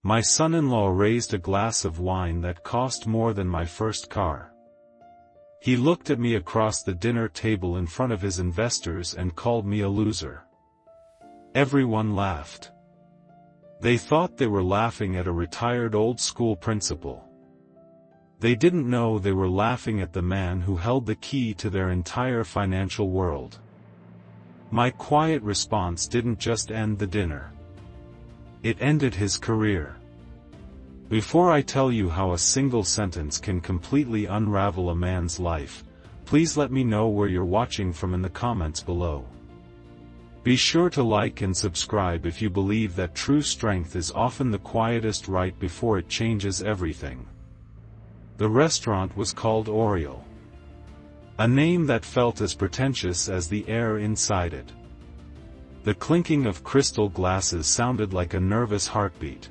My son-in-law raised a glass of wine that cost more than my first car. He looked at me across the dinner table in front of his investors and called me a loser. Everyone laughed. They thought they were laughing at a retired old-school principal. They didn't know they were laughing at the man who held the key to their entire financial world. My quiet response didn't just end the dinner. It ended his career. Before I tell you how a single sentence can completely unravel a man's life, please let me know where you're watching from in the comments below. Be sure to like and subscribe if you believe that true strength is often the quietest right before it changes everything. The restaurant was called Oriole. A name that felt as pretentious as the air inside it. The clinking of crystal glasses sounded like a nervous heartbeat.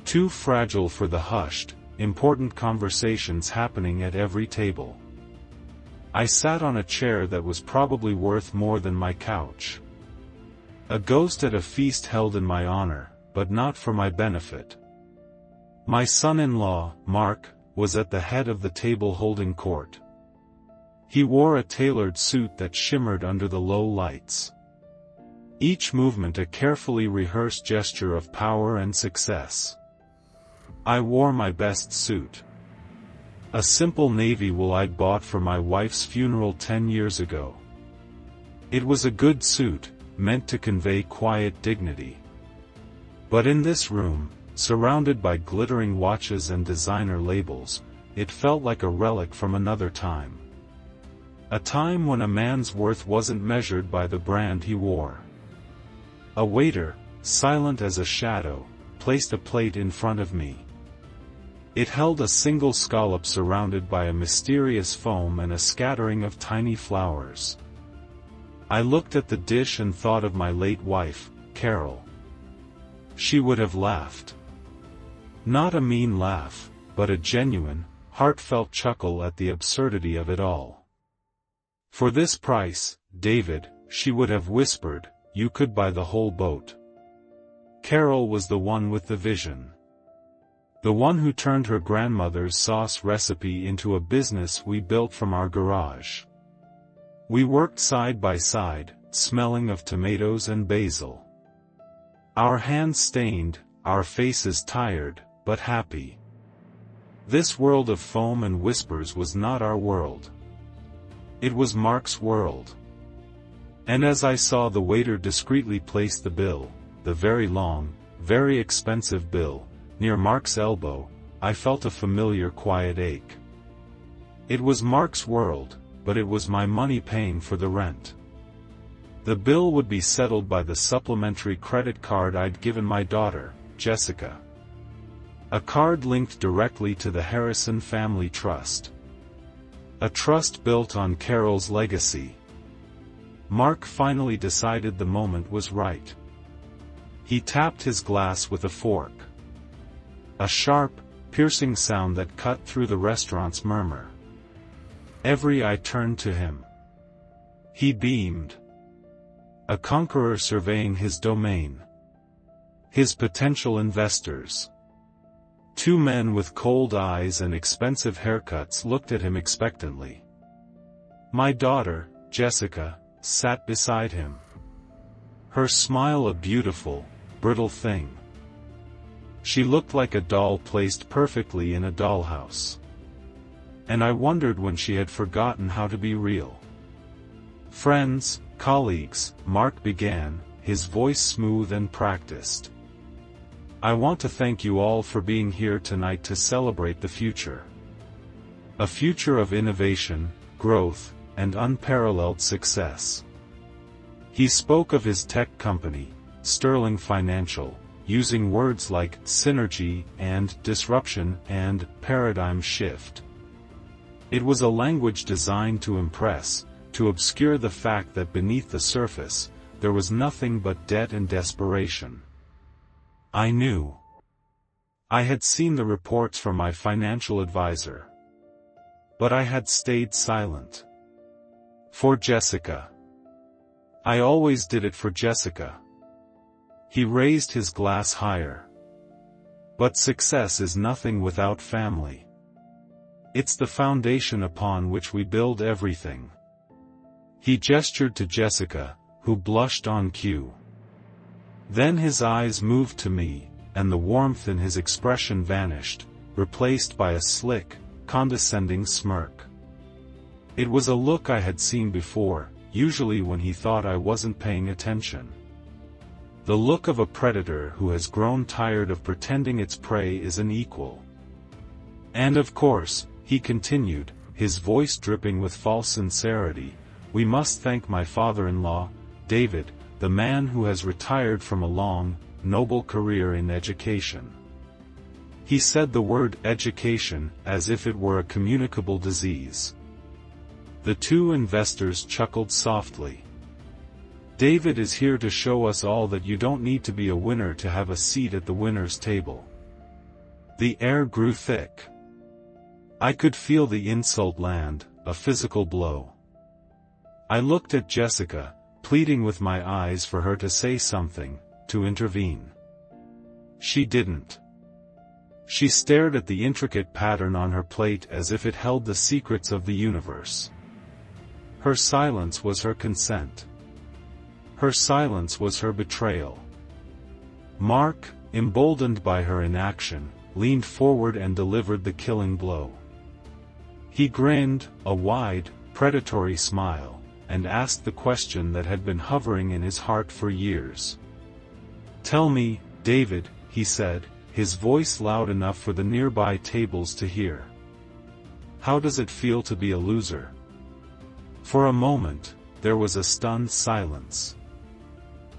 Too fragile for the hushed, important conversations happening at every table. I sat on a chair that was probably worth more than my couch. A ghost at a feast held in my honor, but not for my benefit. My son-in-law, Mark, was at the head of the table holding court. He wore a tailored suit that shimmered under the low lights. Each movement a carefully rehearsed gesture of power and success. I wore my best suit. A simple navy wool I'd bought for my wife's funeral 10 years ago. It was a good suit, meant to convey quiet dignity. But in this room, surrounded by glittering watches and designer labels, it felt like a relic from another time. A time when a man's worth wasn't measured by the brand he wore. A waiter, silent as a shadow, placed a plate in front of me. It held a single scallop surrounded by a mysterious foam and a scattering of tiny flowers. I looked at the dish and thought of my late wife, Carol. She would have laughed. Not a mean laugh, but a genuine, heartfelt chuckle at the absurdity of it all. For this price, David, she would have whispered, you could buy the whole boat. Carol was the one with the vision. The one who turned her grandmother's sauce recipe into a business we built from our garage. We worked side by side, smelling of tomatoes and basil. Our hands stained, our faces tired, but happy. This world of foam and whispers was not our world. It was Mark's world. And as I saw the waiter discreetly place the bill, the very long, very expensive bill, near Mark's elbow, I felt a familiar quiet ache. It was Mark's world, but it was my money paying for the rent. The bill would be settled by the supplementary credit card I'd given my daughter, Jessica. A card linked directly to the Harrison Family Trust. A trust built on Carol's legacy. Mark finally decided the moment was right. He tapped his glass with a fork. A sharp, piercing sound that cut through the restaurant's murmur. Every eye turned to him. He beamed. A conqueror surveying his domain. His potential investors. Two men with cold eyes and expensive haircuts looked at him expectantly. My daughter, Jessica, sat beside him. Her smile a beautiful, brittle thing. She looked like a doll placed perfectly in a dollhouse. And I wondered when she had forgotten how to be real. Friends, colleagues, Mark began, his voice smooth and practiced. I want to thank you all for being here tonight to celebrate the future. A future of innovation, growth, and unparalleled success. He spoke of his tech company, Sterling Financial, using words like synergy and disruption and paradigm shift. It was a language designed to impress, to obscure the fact that beneath the surface, there was nothing but debt and desperation. I knew. I had seen the reports from my financial advisor. But I had stayed silent. For Jessica. I always did it for Jessica. He raised his glass higher. But success is nothing without family. It's the foundation upon which we build everything." He gestured to Jessica, who blushed on cue. Then his eyes moved to me, and the warmth in his expression vanished, replaced by a slick, condescending smirk. It was a look I had seen before, usually when he thought I wasn't paying attention. The look of a predator who has grown tired of pretending its prey is an equal. "And of course," he continued, his voice dripping with false sincerity, "we must thank my father-in-law, David, the man who has retired from a long, noble career in education." He said the word education as if it were a communicable disease. The two investors chuckled softly. "David is here to show us all that you don't need to be a winner to have a seat at the winner's table." The air grew thick. I could feel the insult land, a physical blow. I looked at Jessica, pleading with my eyes for her to say something, to intervene. She didn't. She stared at the intricate pattern on her plate as if it held the secrets of the universe. Her silence was her consent. Her silence was her betrayal. Mark, emboldened by her inaction, leaned forward and delivered the killing blow. He grinned, a wide, predatory smile, and asked the question that had been hovering in his heart for years. "Tell me, David," he said, his voice loud enough for the nearby tables to hear. "How does it feel to be a loser?" For a moment, there was a stunned silence.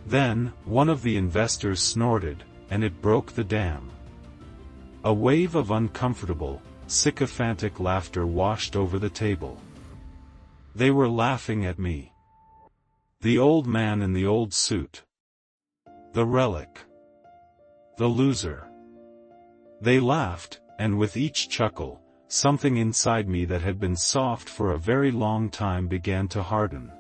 Then, one of the investors snorted, and it broke the dam. A wave of uncomfortable, sycophantic laughter washed over the table. They were laughing at me. The old man in the old suit. The relic. The loser. They laughed, and with each chuckle, something inside me that had been soft for a very long time began to harden.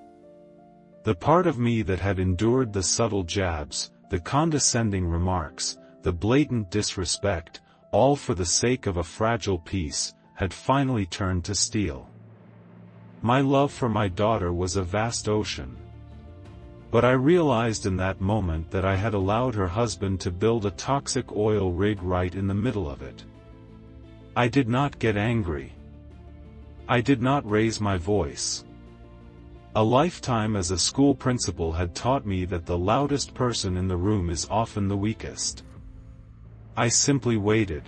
The part of me that had endured the subtle jabs, the condescending remarks, the blatant disrespect, all for the sake of a fragile piece, had finally turned to steel. My love for my daughter was a vast ocean. But I realized in that moment that I had allowed her husband to build a toxic oil rig right in the middle of it. I did not get angry. I did not raise my voice. A lifetime as a school principal had taught me that the loudest person in the room is often the weakest. I simply waited.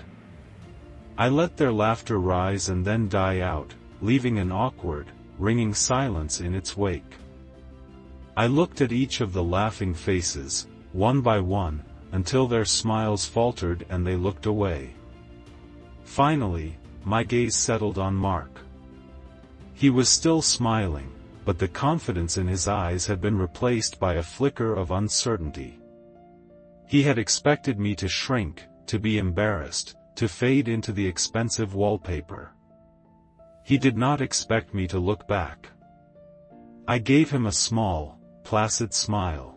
I let their laughter rise and then die out, leaving an awkward, ringing silence in its wake. I looked at each of the laughing faces, one by one, until their smiles faltered and they looked away. Finally, my gaze settled on Mark. He was still smiling, but the confidence in his eyes had been replaced by a flicker of uncertainty. He had expected me to shrink, to be embarrassed, to fade into the expensive wallpaper. He did not expect me to look back. I gave him a small, placid smile.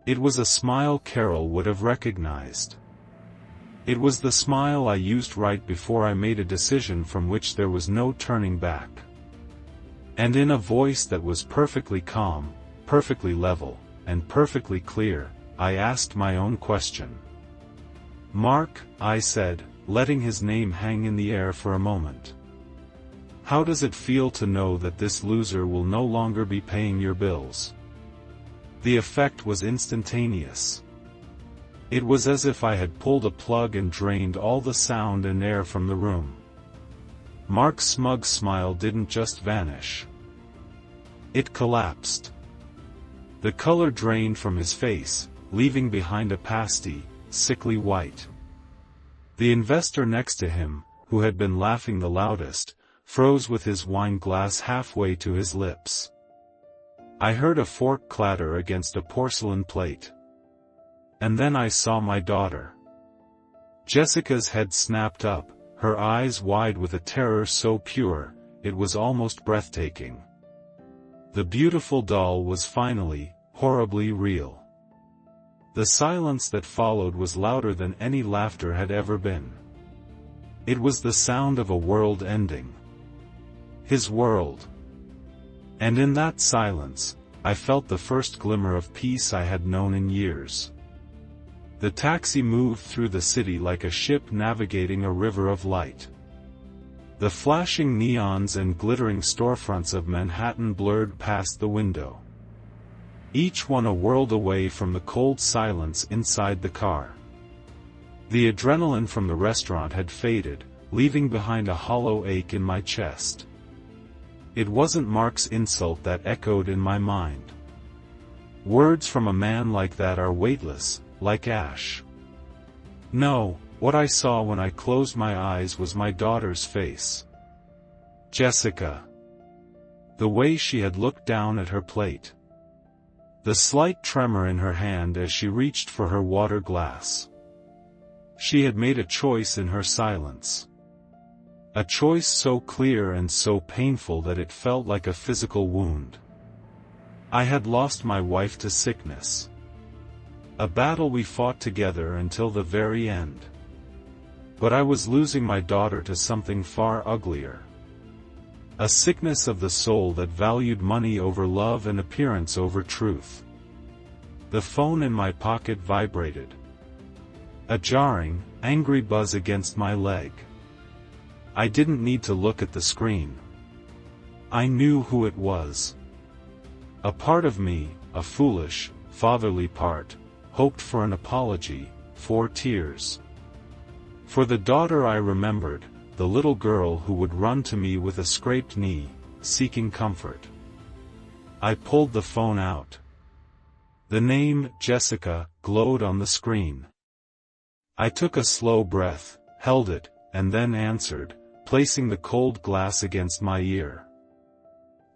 It was a smile Carol would have recognized. It was the smile I used right before I made a decision from which there was no turning back. And in a voice that was perfectly calm, perfectly level, and perfectly clear, I asked my own question. "Mark," I said, letting his name hang in the air for a moment. "How does it feel to know that this loser will no longer be paying your bills?" The effect was instantaneous. It was as if I had pulled a plug and drained all the sound and air from the room. Mark's smug smile didn't just vanish. It collapsed. The color drained from his face, leaving behind a pasty, sickly white. The investor next to him, who had been laughing the loudest, froze with his wine glass halfway to his lips. I heard a fork clatter against a porcelain plate. And then I saw my daughter. Jessica's head snapped up, her eyes wide with a terror so pure, it was almost breathtaking. The beautiful doll was finally, horribly real. The silence that followed was louder than any laughter had ever been. It was the sound of a world ending. His world. And in that silence, I felt the first glimmer of peace I had known in years. The taxi moved through the city like a ship navigating a river of light. The flashing neons and glittering storefronts of Manhattan blurred past the window, each one a world away from the cold silence inside the car. The adrenaline from the restaurant had faded, leaving behind a hollow ache in my chest. It wasn't Mark's insult that echoed in my mind. Words from a man like that are weightless, like ash. No, what I saw when I closed my eyes was my daughter's face. Jessica. The way she had looked down at her plate. The slight tremor in her hand as she reached for her water glass. She had made a choice in her silence. A choice so clear and so painful that it felt like a physical wound. I had lost my wife to sickness. A battle we fought together until the very end. But I was losing my daughter to something far uglier. A sickness of the soul that valued money over love and appearance over truth. The phone in my pocket vibrated. A jarring, angry buzz against my leg. I didn't need to look at the screen. I knew who it was. A part of me, a foolish, fatherly part, hoped for an apology, for tears. For the daughter I remembered, the little girl who would run to me with a scraped knee, seeking comfort. I pulled the phone out. The name, Jessica, glowed on the screen. I took a slow breath, held it, and then answered, placing the cold glass against my ear.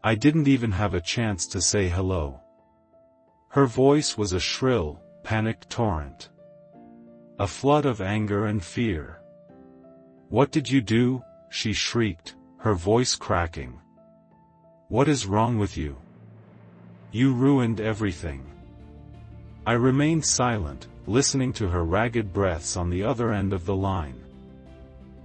I didn't even have a chance to say hello. Her voice was a shrill, panicked torrent. A flood of anger and fear. "What did you do?" she shrieked, her voice cracking. "What is wrong with you? You ruined everything." I remained silent, listening to her ragged breaths on the other end of the line.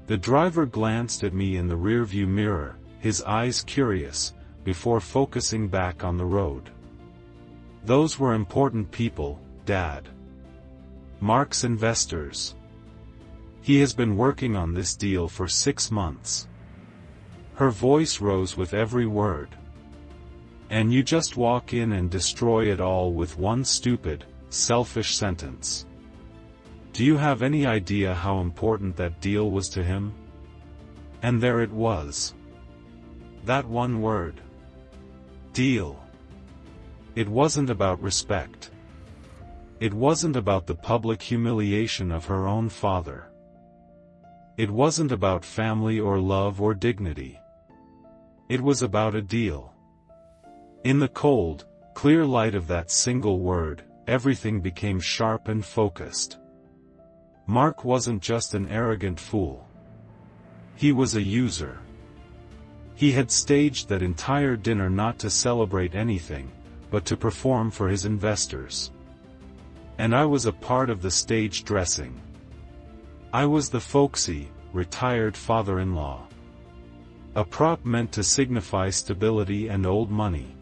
The driver glanced at me in the rearview mirror, his eyes curious, before focusing back on the road. "Those were important people, Dad. Mark's investors. He has been working on this deal for 6 months." Her voice rose with every word. "And you just walk in and destroy it all with one stupid, selfish sentence. Do you have any idea how important that deal was to him?" And there it was. That one word. Deal. It wasn't about respect. It wasn't about the public humiliation of her own father. It wasn't about family or love or dignity. It was about a deal. In the cold, clear light of that single word, everything became sharp and focused. Mark wasn't just an arrogant fool. He was a user. He had staged that entire dinner not to celebrate anything, but to perform for his investors. And I was a part of the stage dressing. I was the folksy, retired father-in-law. A prop meant to signify stability and old money.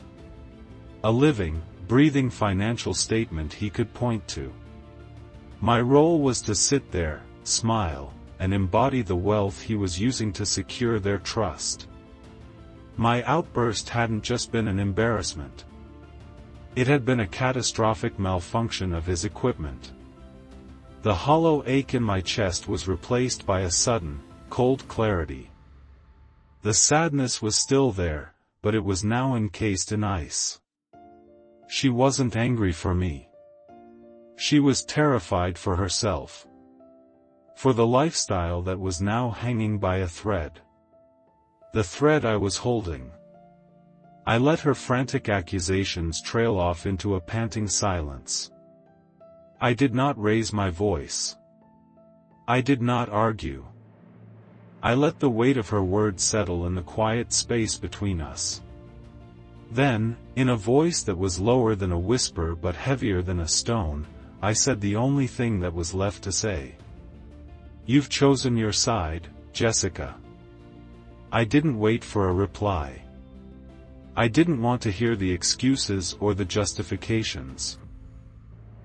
A living, breathing financial statement he could point to. My role was to sit there, smile, and embody the wealth he was using to secure their trust. My outburst hadn't just been an embarrassment. It had been a catastrophic malfunction of his equipment. The hollow ache in my chest was replaced by a sudden, cold clarity. The sadness was still there, but it was now encased in ice. She wasn't angry for me. She was terrified for herself. For the lifestyle that was now hanging by a thread. The thread I was holding. I let her frantic accusations trail off into a panting silence. I did not raise my voice. I did not argue. I let the weight of her words settle in the quiet space between us. Then, in a voice that was lower than a whisper but heavier than a stone, I said the only thing that was left to say. "You've chosen your side, Jessica." I didn't wait for a reply. I didn't want to hear the excuses or the justifications.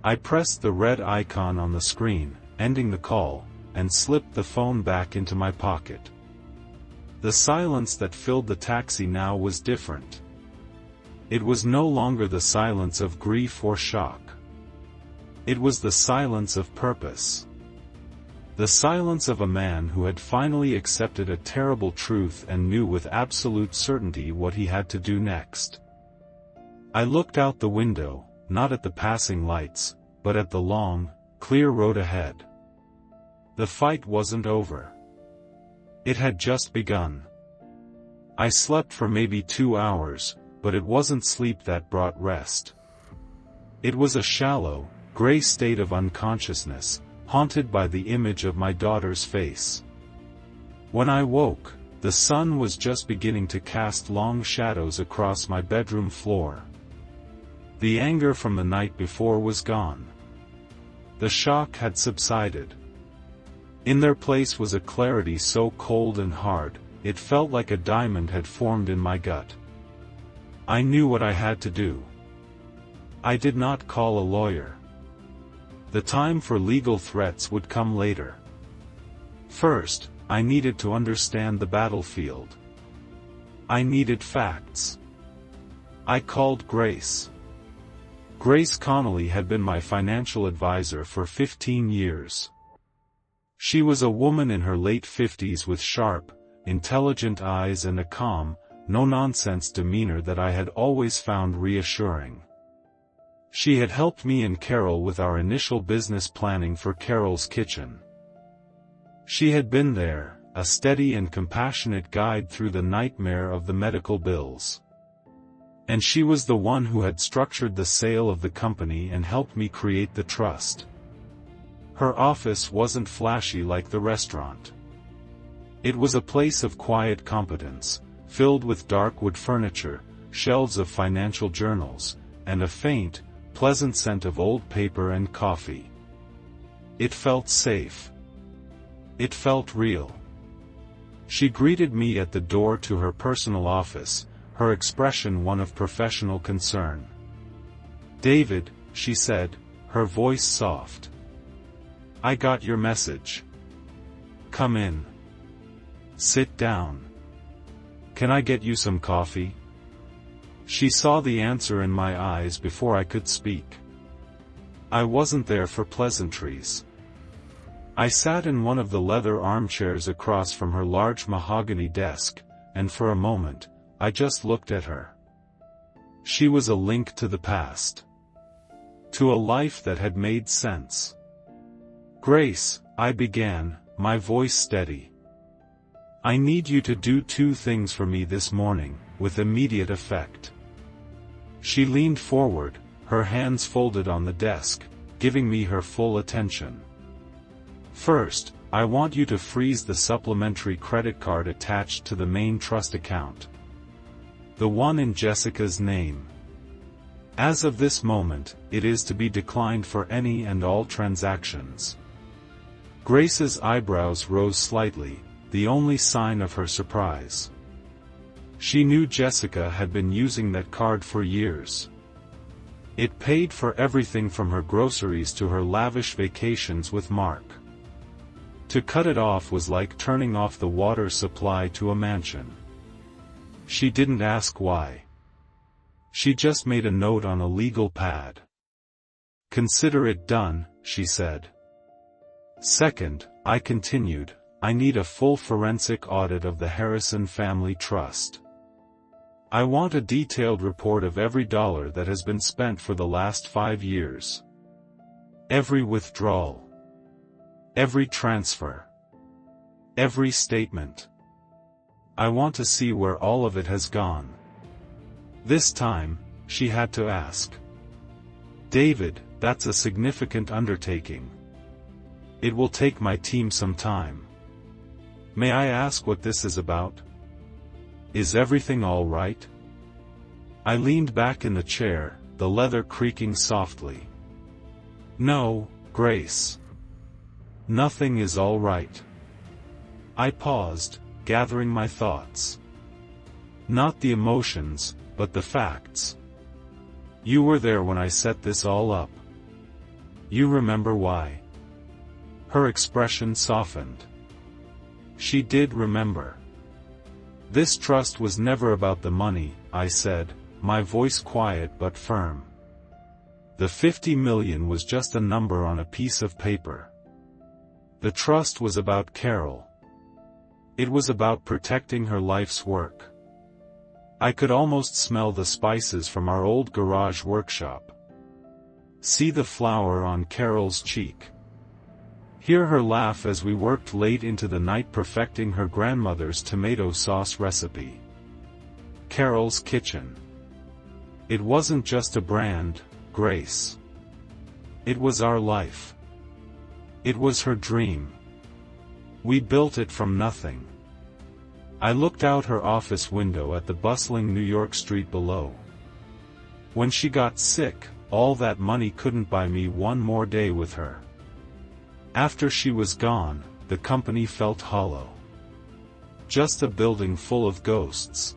I pressed the red icon on the screen, ending the call, and slipped the phone back into my pocket. The silence that filled the taxi now was different. It was no longer the silence of grief or shock. It was the silence of purpose. The silence of a man who had finally accepted a terrible truth and knew with absolute certainty what he had to do next. I looked out the window, not at the passing lights, but at the long, clear road ahead. The fight wasn't over. It had just begun. I slept for maybe 2 hours, but it wasn't sleep that brought rest. It was a shallow, gray state of unconsciousness, haunted by the image of my daughter's face. When I woke, the sun was just beginning to cast long shadows across my bedroom floor. The anger from the night before was gone. The shock had subsided. In their place was a clarity so cold and hard, it felt like a diamond had formed in my gut. I knew what I had to do. I did not call a lawyer. The time for legal threats would come later. First, I needed to understand the battlefield. I needed facts. I called Grace. Grace Connolly had been my financial advisor for 15 years. She was a woman in her late 50s with sharp, intelligent eyes and a calm, no-nonsense demeanor that I had always found reassuring. She had helped me and Carol with our initial business planning for Carol's Kitchen. She had been there, a steady and compassionate guide through the nightmare of the medical bills. And she was the one who had structured the sale of the company and helped me create the trust. Her office wasn't flashy like the restaurant. It was a place of quiet competence, filled with dark wood furniture, shelves of financial journals, and a faint, pleasant scent of old paper and coffee. It felt safe. It felt real. She greeted me at the door to her personal office, her expression one of professional concern. "David," she said, her voice soft. "I got your message. Come in. Sit down. Can I get you some coffee?" She saw the answer in my eyes before I could speak. I wasn't there for pleasantries. I sat in one of the leather armchairs across from her large mahogany desk, and for a moment, I just looked at her. She was a link to the past. To a life that had made sense. "Grace," I began, my voice steady. "I need you to do 2 things for me this morning, with immediate effect." She leaned forward, her hands folded on the desk, giving me her full attention. "First, I want you to freeze the supplementary credit card attached to the main trust account. The one in Jessica's name. As of this moment, it is to be declined for any and all transactions." Grace's eyebrows rose slightly, the only sign of her surprise. She knew Jessica had been using that card for years. It paid for everything from her groceries to her lavish vacations with Mark. To cut it off was like turning off the water supply to a mansion. She didn't ask why. She just made a note on a legal pad. "Consider it done," she said. "Second," I continued, "I need a full forensic audit of the Harrison Family Trust. I want a detailed report of every dollar that has been spent for the last 5 years. Every withdrawal. Every transfer. Every statement. I want to see where all of it has gone." This time, she had to ask. "David, that's a significant undertaking. It will take my team some time. May I ask what this is about? Is everything all right?" I leaned back in the chair, the leather creaking softly. No, Grace. Nothing is all right. I paused, gathering my thoughts. Not the emotions, but the facts. You were there when I set this all up. You remember why? Her expression softened. She did remember. This trust was never about the money, I said, my voice quiet but firm. The 50 million was just a number on a piece of paper. The trust was about Carol. It was about protecting her life's work. I could almost smell the spices from our old garage workshop. See the flour on Carol's cheek. Hear her laugh as we worked late into the night perfecting her grandmother's tomato sauce recipe. Carol's Kitchen. It wasn't just a brand, Grace. It was our life. It was her dream. We built it from nothing. I looked out her office window at the bustling New York street below. When she got sick, all that money couldn't buy me one more day with her. After she was gone, the company felt hollow. Just a building full of ghosts.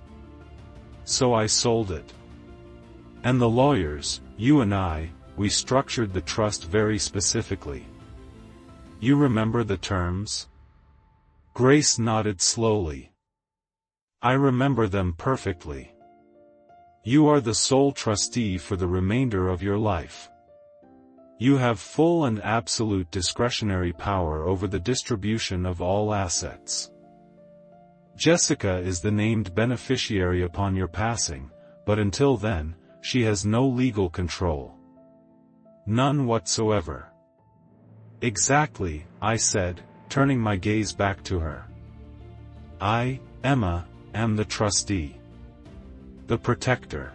So I sold it. And the lawyers, you and I, we structured the trust very specifically. You remember the terms? Grace nodded slowly. I remember them perfectly. You are the sole trustee for the remainder of your life. You have full and absolute discretionary power over the distribution of all assets. Jessica is the named beneficiary upon your passing, but until then, she has no legal control. None whatsoever. Exactly, I said, turning my gaze back to her. I, Emma, am the trustee. The protector.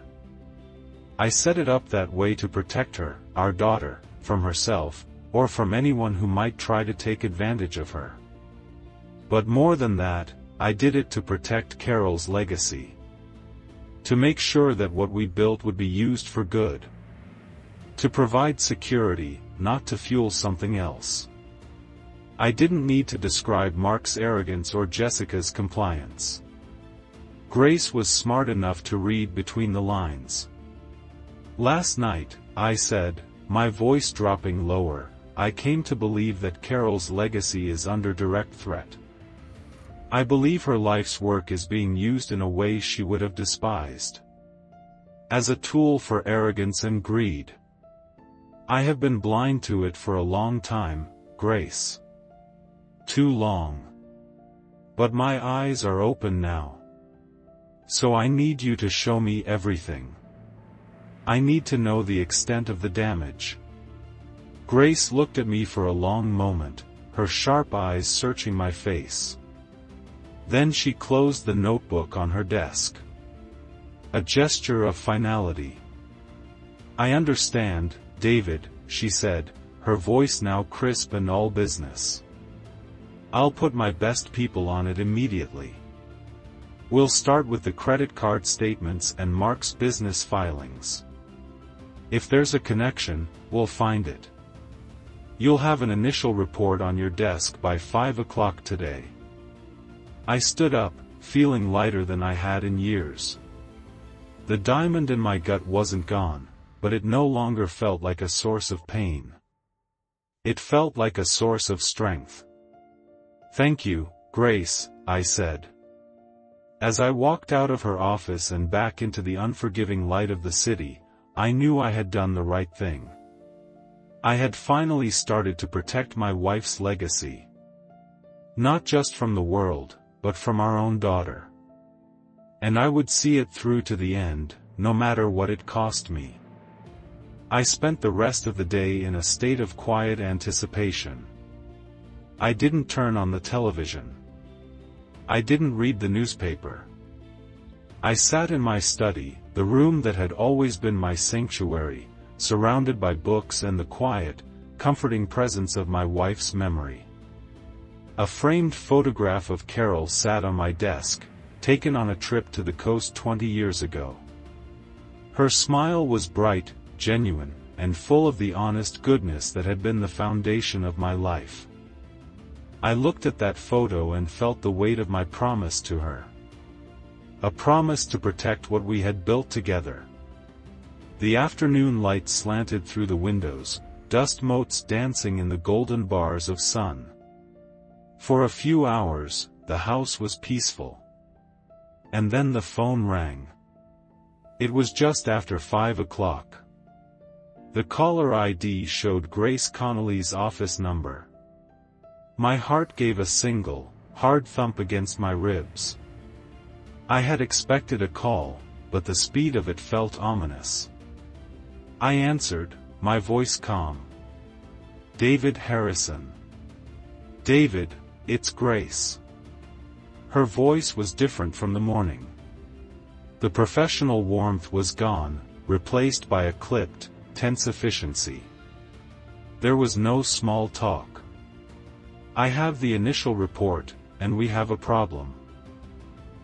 I set it up that way to protect her, our daughter, from herself, or from anyone who might try to take advantage of her. But more than that, I did it to protect Carol's legacy. To make sure that what we built would be used for good. To provide security, not to fuel something else. I didn't need to describe Mark's arrogance or Jessica's compliance. Grace was smart enough to read between the lines. Last night, I said, my voice dropping lower, I came to believe that Carol's legacy is under direct threat. I believe her life's work is being used in a way she would have despised. As a tool for arrogance and greed. I have been blind to it for a long time, Grace. Too long. But my eyes are open now. So I need you to show me everything. I need to know the extent of the damage. Grace looked at me for a long moment, her sharp eyes searching my face. Then she closed the notebook on her desk. A gesture of finality. I understand, David, she said, her voice now crisp and all business. I'll put my best people on it immediately. We'll start with the credit card statements and Mark's business filings. If there's a connection, we'll find it. You'll have an initial report on your desk by 5 o'clock today. I stood up, feeling lighter than I had in years. The diamond in my gut wasn't gone, but it no longer felt like a source of pain. It felt like a source of strength. Thank you, Grace, I said. As I walked out of her office and back into the unforgiving light of the city, I knew I had done the right thing. I had finally started to protect my wife's legacy. Not just from the world, but from our own daughter. And I would see it through to the end, no matter what it cost me. I spent the rest of the day in a state of quiet anticipation. I didn't turn on the television. I didn't read the newspaper. I sat in my study, the room that had always been my sanctuary, surrounded by books and the quiet, comforting presence of my wife's memory. A framed photograph of Carol sat on my desk, taken on a trip to the coast 20 years ago. Her smile was bright, genuine, and full of the honest goodness that had been the foundation of my life. I looked at that photo and felt the weight of my promise to her. A promise to protect what we had built together. The afternoon light slanted through the windows, dust motes dancing in the golden bars of sun. For a few hours, the house was peaceful. And then the phone rang. It was just after 5 o'clock. The caller ID showed Grace Connolly's office number. My heart gave a single, hard thump against my ribs. I had expected a call, but the speed of it felt ominous. I answered, my voice calm. David Harrison. David, it's Grace. Her voice was different from the morning. The professional warmth was gone, replaced by a clipped, tense efficiency. There was no small talk. I have the initial report, and we have a problem.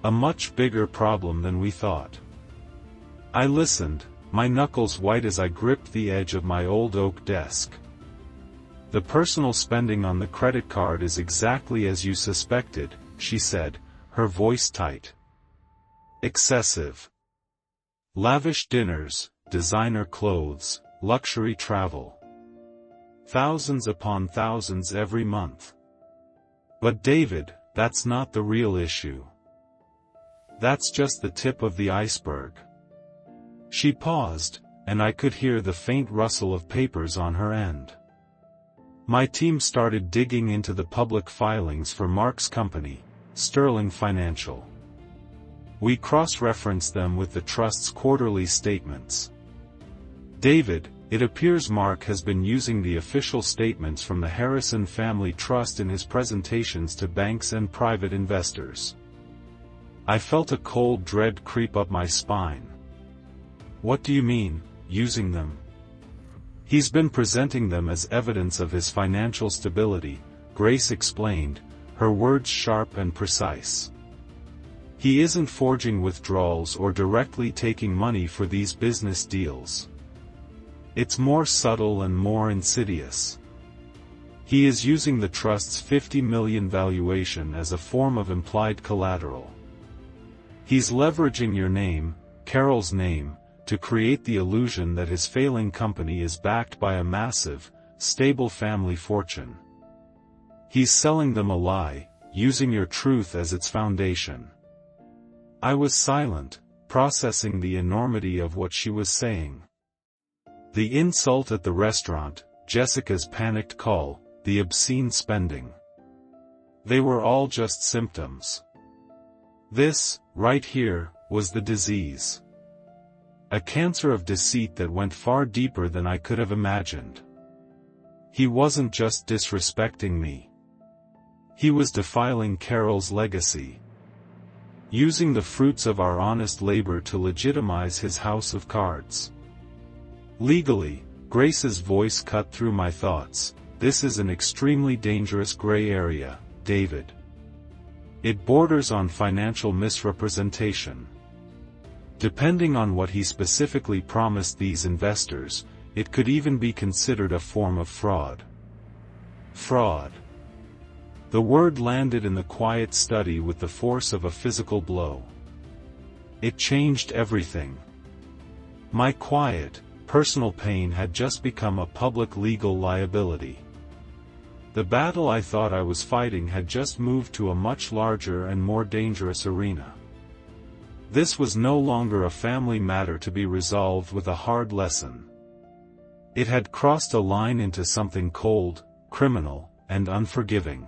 A much bigger problem than we thought. I listened, my knuckles white as I gripped the edge of my old oak desk. The personal spending on the credit card is exactly as you suspected, she said, her voice tight. Excessive. Lavish dinners, designer clothes, luxury travel. Thousands upon thousands every month. But David, that's not the real issue. That's just the tip of the iceberg. She paused, and I could hear the faint rustle of papers on her end. My team started digging into the public filings for Mark's company, Sterling Financial. We cross-referenced them with the trust's quarterly statements. David, it appears Mark has been using the official statements from the Harrison Family Trust in his presentations to banks and private investors. I felt a cold dread creep up my spine. What do you mean, using them? He's been presenting them as evidence of his financial stability, Grace explained, her words sharp and precise. He isn't forging withdrawals or directly taking money for these business deals. It's more subtle and more insidious. He is using the trust's $50 million valuation as a form of implied collateral. He's leveraging your name, Carol's name, to create the illusion that his failing company is backed by a massive, stable family fortune. He's selling them a lie, using your truth as its foundation. I was silent, processing the enormity of what she was saying. The insult at the restaurant, Jessica's panicked call, the obscene spending. They were all just symptoms. This, right here, was the disease. A cancer of deceit that went far deeper than I could have imagined. He wasn't just disrespecting me. He was defiling Carol's legacy. Using the fruits of our honest labor to legitimize his house of cards. Legally, Grace's voice cut through my thoughts, this is an extremely dangerous gray area, David. It borders on financial misrepresentation. Depending on what he specifically promised these investors, it could even be considered a form of fraud. Fraud. The word landed in the quiet study with the force of a physical blow. It changed everything. My quiet, personal pain had just become a public legal liability. The battle I thought I was fighting had just moved to a much larger and more dangerous arena. This was no longer a family matter to be resolved with a hard lesson. It had crossed a line into something cold, criminal, and unforgiving.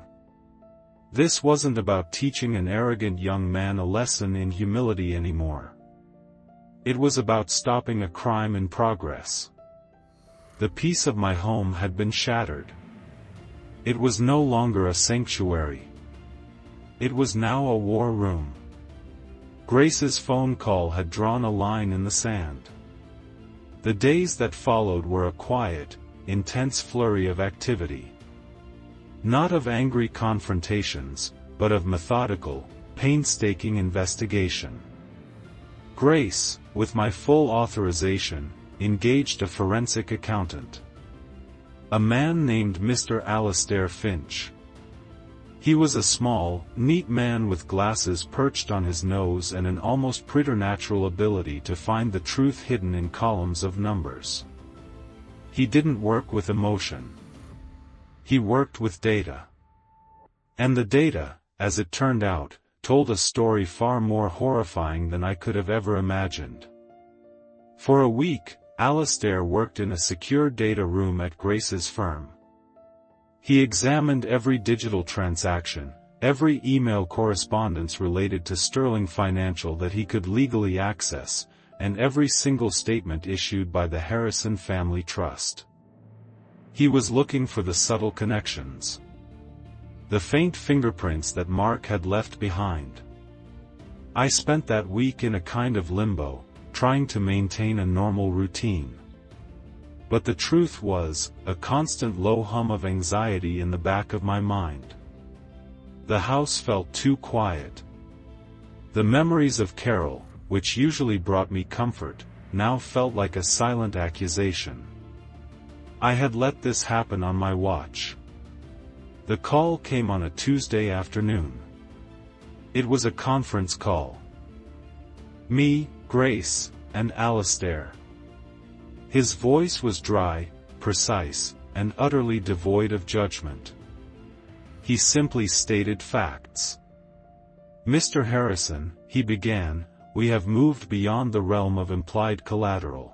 This wasn't about teaching an arrogant young man a lesson in humility anymore. It was about stopping a crime in progress. The peace of my home had been shattered. It was no longer a sanctuary. It was now a war room. Grace's phone call had drawn a line in the sand. The days that followed were a quiet, intense flurry of activity. Not of angry confrontations, but of methodical, painstaking investigation. Grace, with my full authorization, engaged a forensic accountant. A man named Mr. Alastair Finch. He was a small, neat man with glasses perched on his nose and an almost preternatural ability to find the truth hidden in columns of numbers. He didn't work with emotion. He worked with data. And the data, as it turned out, told a story far more horrifying than I could have ever imagined. For a week, Alastair worked in a secure data room at Grace's firm. He examined every digital transaction, every email correspondence related to Sterling Financial that he could legally access, and every single statement issued by the Harrison Family Trust. He was looking for the subtle connections. The faint fingerprints that Mark had left behind. I spent that week in a kind of limbo, trying to maintain a normal routine. But the truth was, a constant low hum of anxiety in the back of my mind. The house felt too quiet. The memories of Carol, which usually brought me comfort, now felt like a silent accusation. I had let this happen on my watch. The call came on a Tuesday afternoon. It was a conference call. Me, Grace, and Alastair. His voice was dry, precise, and utterly devoid of judgment. He simply stated facts. "Mr. Harrison," he began, "we have moved beyond the realm of implied collateral.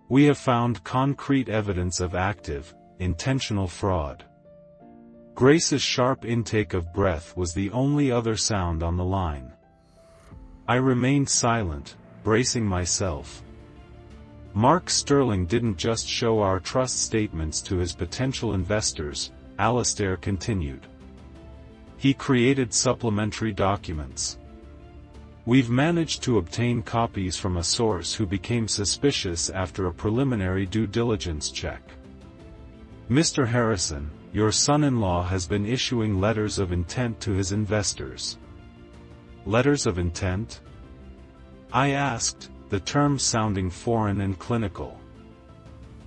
We have found concrete evidence of active, intentional fraud." Grace's sharp intake of breath was the only other sound on the line. I remained silent, bracing myself. Mark Sterling didn't just show our trust statements to his potential investors, Alastair continued. He created supplementary documents. We've managed to obtain copies from a source who became suspicious after a preliminary due diligence check. Mr. Harrison, your son-in-law has been issuing letters of intent to his investors. Letters of intent? I asked, the term sounding foreign and clinical.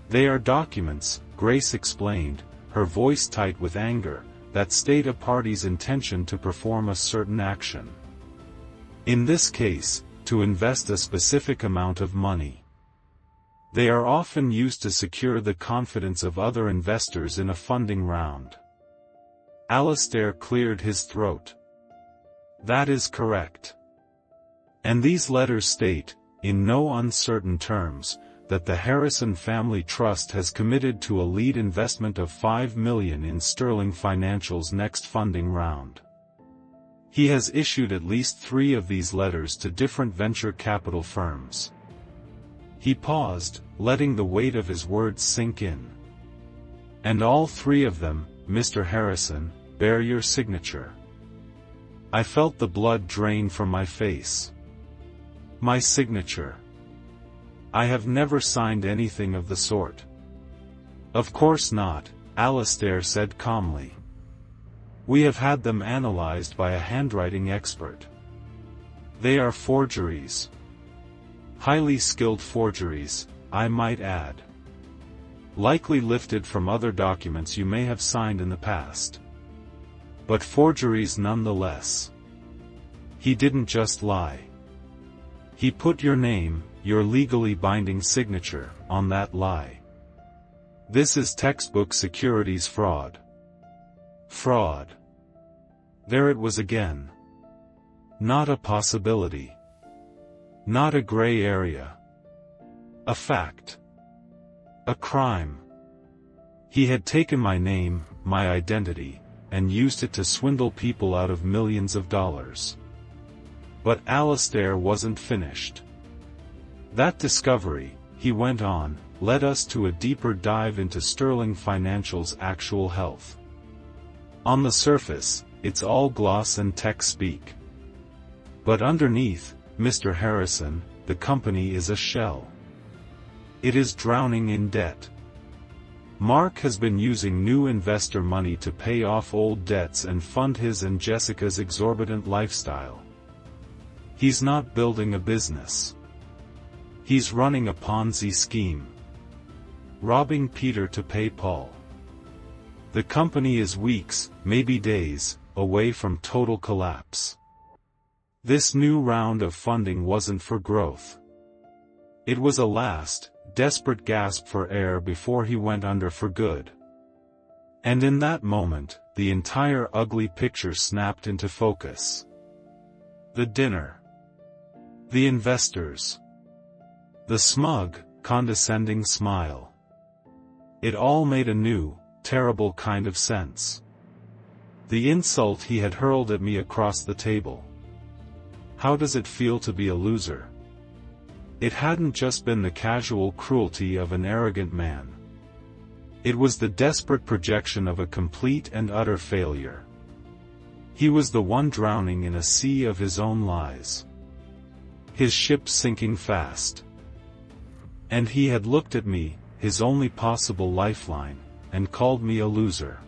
They are documents, Grace explained, her voice tight with anger, that state a party's intention to perform a certain action. In this case, to invest a specific amount of money. They are often used to secure the confidence of other investors in a funding round. Alastair cleared his throat. That is correct. And these letters state, in no uncertain terms, that the Harrison Family Trust has committed to a lead investment of $5 million in Sterling Financial's next funding round. He has issued at least 3 of these letters to different venture capital firms. He paused, letting the weight of his words sink in. And all 3 of them, Mr. Harrison, bear your signature. I felt the blood drain from my face. My signature. I have never signed anything of the sort. Of course not, Alastair said calmly. We have had them analyzed by a handwriting expert. They are forgeries. Highly skilled forgeries, I might add. Likely lifted from other documents you may have signed in the past. But forgeries nonetheless. He didn't just lie. He put your name, your legally binding signature, on that lie. This is textbook securities fraud. Fraud. There it was again. Not a possibility. Not a gray area. A fact. A crime. He had taken my name, my identity, and used it to swindle people out of millions of dollars. But Alastair wasn't finished. That discovery, he went on, led us to a deeper dive into Sterling Financial's actual health. On the surface, it's all gloss and tech speak. But underneath, Mr. Harrison, the company is a shell. It is drowning in debt. Mark has been using new investor money to pay off old debts and fund his and Jessica's exorbitant lifestyle. He's not building a business. He's running a Ponzi scheme. Robbing Peter to pay Paul. The company is weeks, maybe days, away from total collapse. This new round of funding wasn't for growth. It was a last, desperate gasp for air before he went under for good. And in that moment, the entire ugly picture snapped into focus. The dinner. The investors. The smug, condescending smile. It all made a new, terrible kind of sense. The insult he had hurled at me across the table. How does it feel to be a loser? It hadn't just been the casual cruelty of an arrogant man. It was the desperate projection of a complete and utter failure. He was the one drowning in a sea of his own lies. His ship sinking fast. And he had looked at me, his only possible lifeline, and called me a loser.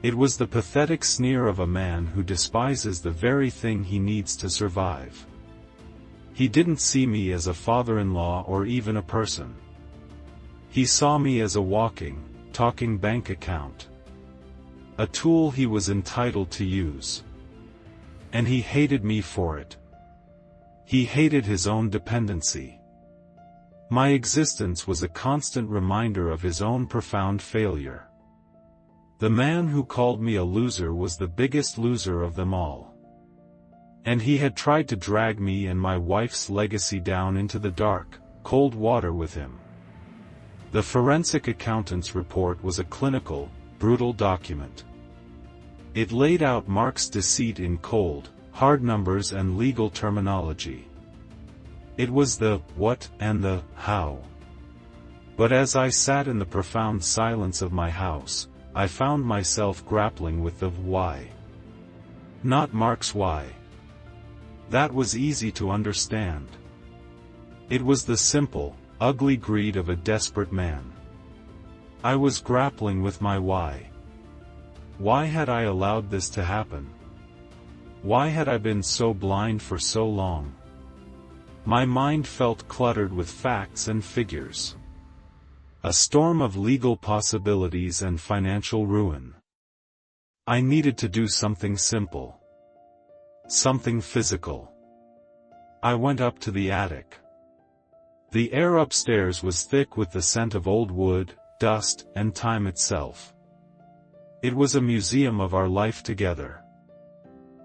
It was the pathetic sneer of a man who despises the very thing he needs to survive. He didn't see me as a father-in-law or even a person. He saw me as a walking, talking bank account. A tool he was entitled to use. And he hated me for it. He hated his own dependency. My existence was a constant reminder of his own profound failure. The man who called me a loser was the biggest loser of them all. And he had tried to drag me and my wife's legacy down into the dark, cold water with him. The forensic accountant's report was a clinical, brutal document. It laid out Mark's deceit in cold, hard numbers and legal terminology. It was the what and the how. But as I sat in the profound silence of my house, I found myself grappling with the why. Not Mark's why. That was easy to understand. It was the simple, ugly greed of a desperate man. I was grappling with my why. Why had I allowed this to happen? Why had I been so blind for so long? My mind felt cluttered with facts and figures. A storm of legal possibilities and financial ruin. I needed to do something simple. Something physical. I went up to the attic. The air upstairs was thick with the scent of old wood, dust, and time itself. It was a museum of our life together.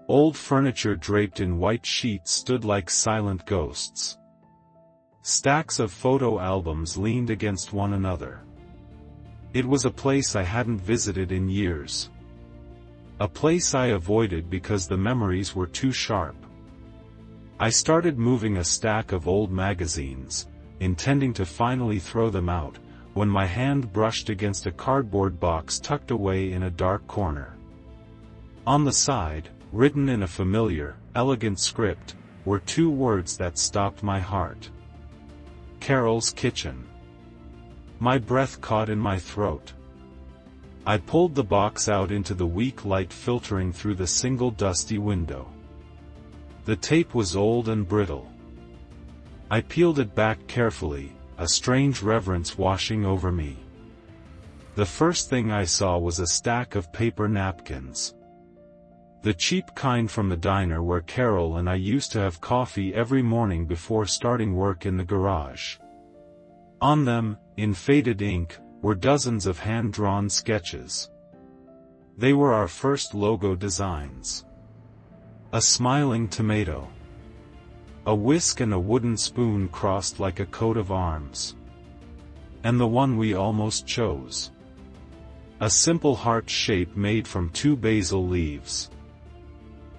Old furniture draped in white sheets stood like silent ghosts. Stacks of photo albums leaned against one another. It was a place I hadn't visited in years. A place I avoided because the memories were too sharp. I started moving a stack of old magazines, intending to finally throw them out, when my hand brushed against a cardboard box tucked away in a dark corner. On the side, written in a familiar, elegant script, were two words that stopped my heart. Carol's Kitchen. My breath caught in my throat. I pulled the box out into the weak light filtering through the single dusty window. The tape was old and brittle. I peeled it back carefully, a strange reverence washing over me. The first thing I saw was a stack of paper napkins. The cheap kind from the diner where Carol and I used to have coffee every morning before starting work in the garage. On them, in faded ink, were dozens of hand-drawn sketches. They were our first logo designs. A smiling tomato. A whisk and a wooden spoon crossed like a coat of arms. And the one we almost chose. A simple heart shape made from 2 basil leaves.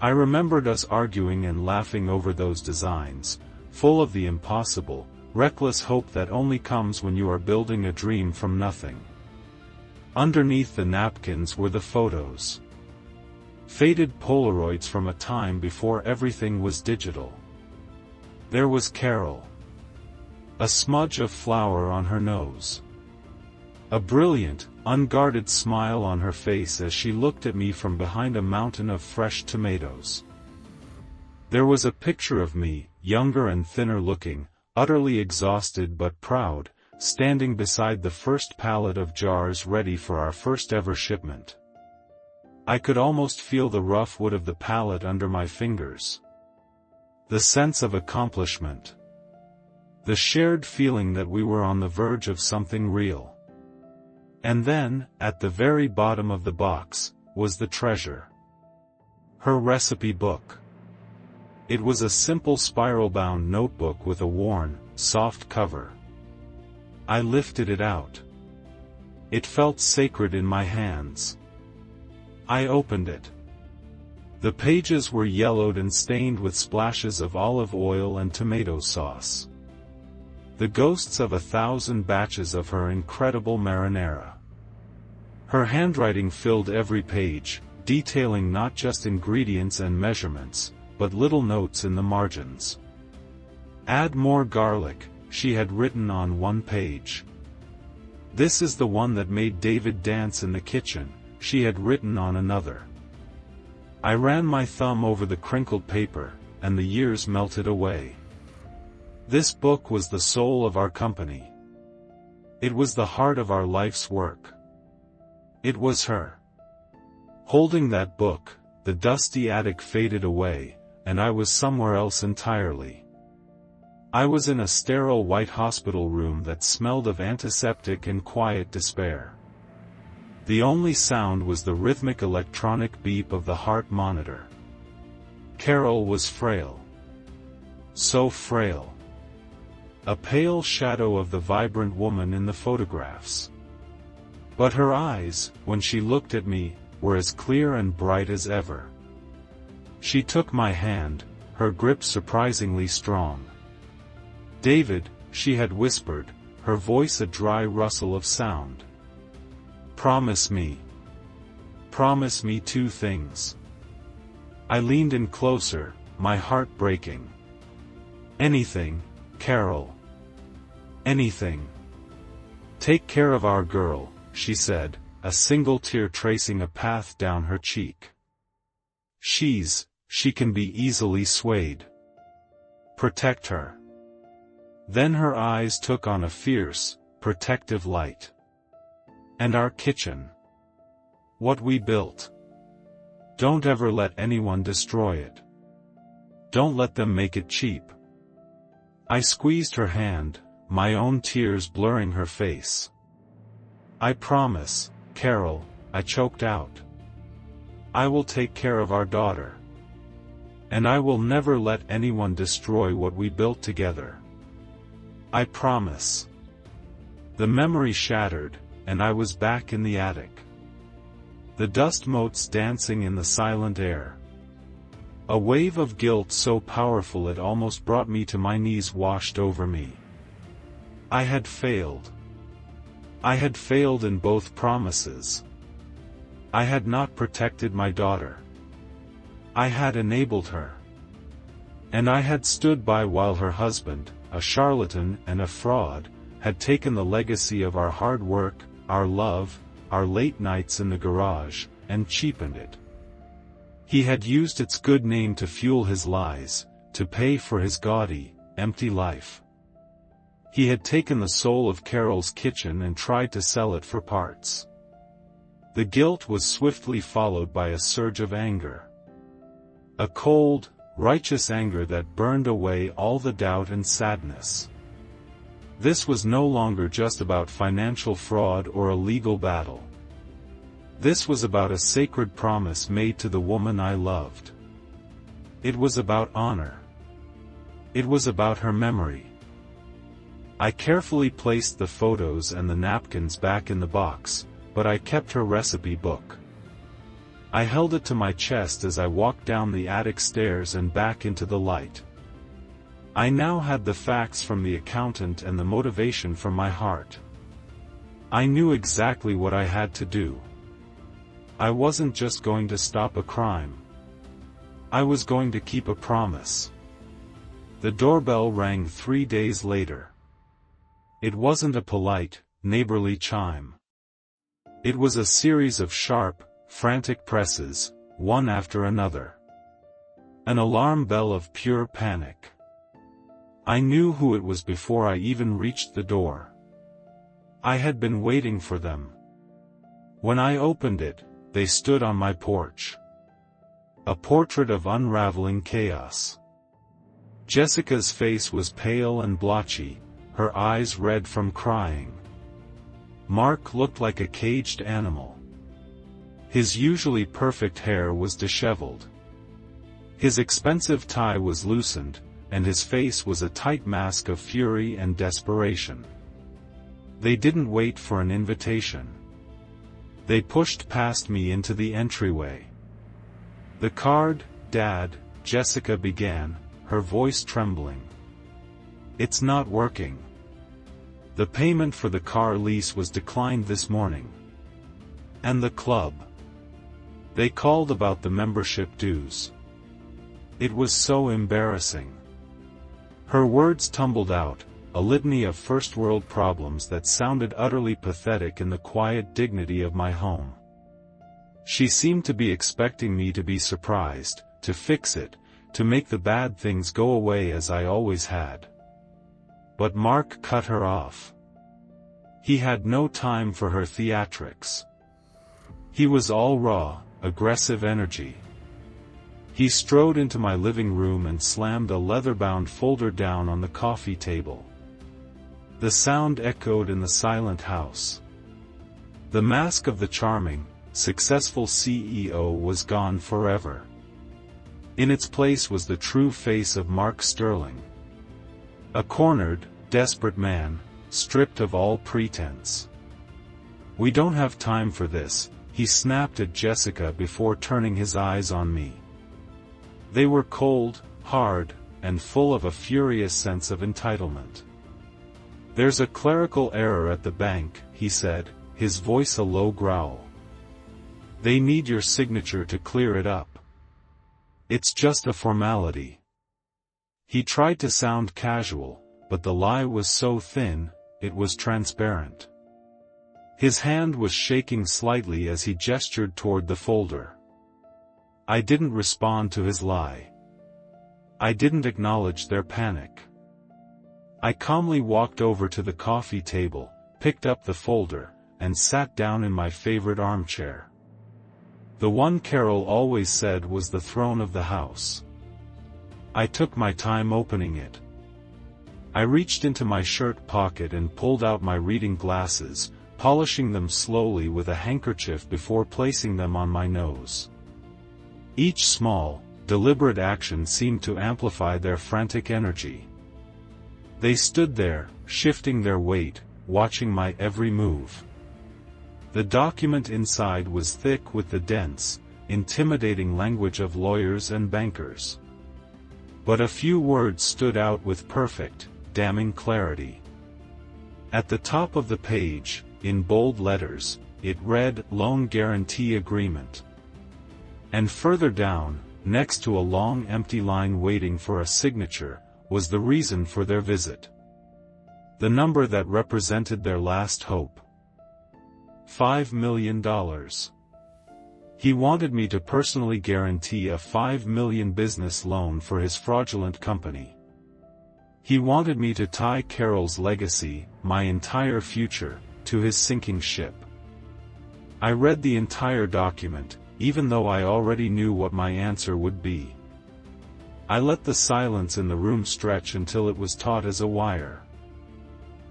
I remembered us arguing and laughing over those designs, full of the impossible, reckless hope that only comes when you are building a dream from nothing. Underneath the napkins were the photos. Faded Polaroids from a time before everything was digital. There was Carol. A smudge of flour on her nose. A brilliant, unguarded smile on her face as she looked at me from behind a mountain of fresh tomatoes. There was a picture of me, younger and thinner looking, utterly exhausted but proud, standing beside the first pallet of jars ready for our first ever shipment. I could almost feel the rough wood of the pallet under my fingers. The sense of accomplishment. The shared feeling that we were on the verge of something real. And then, at the very bottom of the box, was the treasure. Her recipe book. It was a simple spiral-bound notebook with a worn, soft cover. I lifted it out. It felt sacred in my hands. I opened it. The pages were yellowed and stained with splashes of olive oil and tomato sauce. The ghosts of 1,000 batches of her incredible marinara. Her handwriting filled every page, detailing not just ingredients and measurements, but little notes in the margins. "Add more garlic," she had written on one page. "This is the one that made David dance in the kitchen," she had written on another. I ran my thumb over the crinkled paper, and the years melted away. This book was the soul of our company. It was the heart of our life's work. It was her. Holding that book, the dusty attic faded away, and I was somewhere else entirely. I was in a sterile white hospital room that smelled of antiseptic and quiet despair. The only sound was the rhythmic electronic beep of the heart monitor. Carol was frail. So frail. A pale shadow of the vibrant woman in the photographs. But her eyes, when she looked at me, were as clear and bright as ever. She took my hand, her grip surprisingly strong. "David," she had whispered, her voice a dry rustle of sound. "Promise me. Promise me 2 things." I leaned in closer, my heart breaking. "Anything, Carol. Anything. Take care of our girl," she said, a single tear tracing a path down her cheek. She can be easily swayed. Protect her." Then her eyes took on a fierce, protective light. "And our kitchen. What we built. Don't ever let anyone destroy it. Don't let them make it cheap." I squeezed her hand, my own tears blurring her face. "I promise, Carol," I choked out. "I will take care of our daughter. And I will never let anyone destroy what we built together. I promise." The memory shattered, and I was back in the attic. The dust motes dancing in the silent air. A wave of guilt so powerful it almost brought me to my knees washed over me. I had failed. I had failed in both promises. I had not protected my daughter. I had enabled her. And I had stood by while her husband, a charlatan and a fraud, had taken the legacy of our hard work, our love, our late nights in the garage, and cheapened it. He had used its good name to fuel his lies, to pay for his gaudy, empty life. He had taken the soul of Carol's kitchen and tried to sell it for parts. The guilt was swiftly followed by a surge of anger. A cold, righteous anger that burned away all the doubt and sadness. This was no longer just about financial fraud or a legal battle. This was about a sacred promise made to the woman I loved. It was about honor. It was about her memory. I carefully placed the photos and the napkins back in the box, but I kept her recipe book. I held it to my chest as I walked down the attic stairs and back into the light. I now had the facts from the accountant and the motivation from my heart. I knew exactly what I had to do. I wasn't just going to stop a crime. I was going to keep a promise. The doorbell rang 3 days later. It wasn't a polite, neighborly chime. It was a series of sharp, frantic presses, one after another. An alarm bell of pure panic. I knew who it was before I even reached the door. I had been waiting for them. When I opened it, they stood on my porch. A portrait of unraveling chaos. Jessica's face was pale and blotchy, her eyes red from crying. Mark looked like a caged animal. His usually perfect hair was disheveled. His expensive tie was loosened, and his face was a tight mask of fury and desperation. They didn't wait for an invitation. They pushed past me into the entryway. "The card, Dad," Jessica began, her voice trembling. "It's not working. The payment for the car lease was declined this morning. And the club. They called about the membership dues. It was so embarrassing." Her words tumbled out, a litany of first-world problems that sounded utterly pathetic in the quiet dignity of my home. She seemed to be expecting me to be surprised, to fix it, to make the bad things go away as I always had. But Mark cut her off. He had no time for her theatrics. He was all raw, aggressive energy. He strode into my living room and slammed a leather-bound folder down on the coffee table. The sound echoed in the silent house. The mask of the charming, successful CEO was gone forever. In its place was the true face of Mark Sterling. A cornered, desperate man, stripped of all pretense. "We don't have time for this," he snapped at Jessica before turning his eyes on me. They were cold, hard, and full of a furious sense of entitlement. "There's a clerical error at the bank," he said, his voice a low growl. "They need your signature to clear it up. It's just a formality." He tried to sound casual, but the lie was so thin, it was transparent. His hand was shaking slightly as he gestured toward the folder. I didn't respond to his lie. I didn't acknowledge their panic. I calmly walked over to the coffee table, picked up the folder, and sat down in my favorite armchair. The one Carol always said was the throne of the house. I took my time opening it. I reached into my shirt pocket and pulled out my reading glasses, polishing them slowly with a handkerchief before placing them on my nose. Each small, deliberate action seemed to amplify their frantic energy. They stood there, shifting their weight, watching my every move. The document inside was thick with the dense, intimidating language of lawyers and bankers. But a few words stood out with perfect, damning clarity. At the top of the page, in bold letters, it read, "Loan Guarantee Agreement." And further down, next to a long empty line waiting for a signature, was the reason for their visit. The number that represented their last hope. $5 million. He wanted me to personally guarantee a $5 million business loan for his fraudulent company. He wanted me to tie Carol's legacy, my entire future, to his sinking ship. I read the entire document, even though I already knew what my answer would be. I let the silence in the room stretch until it was taut as a wire.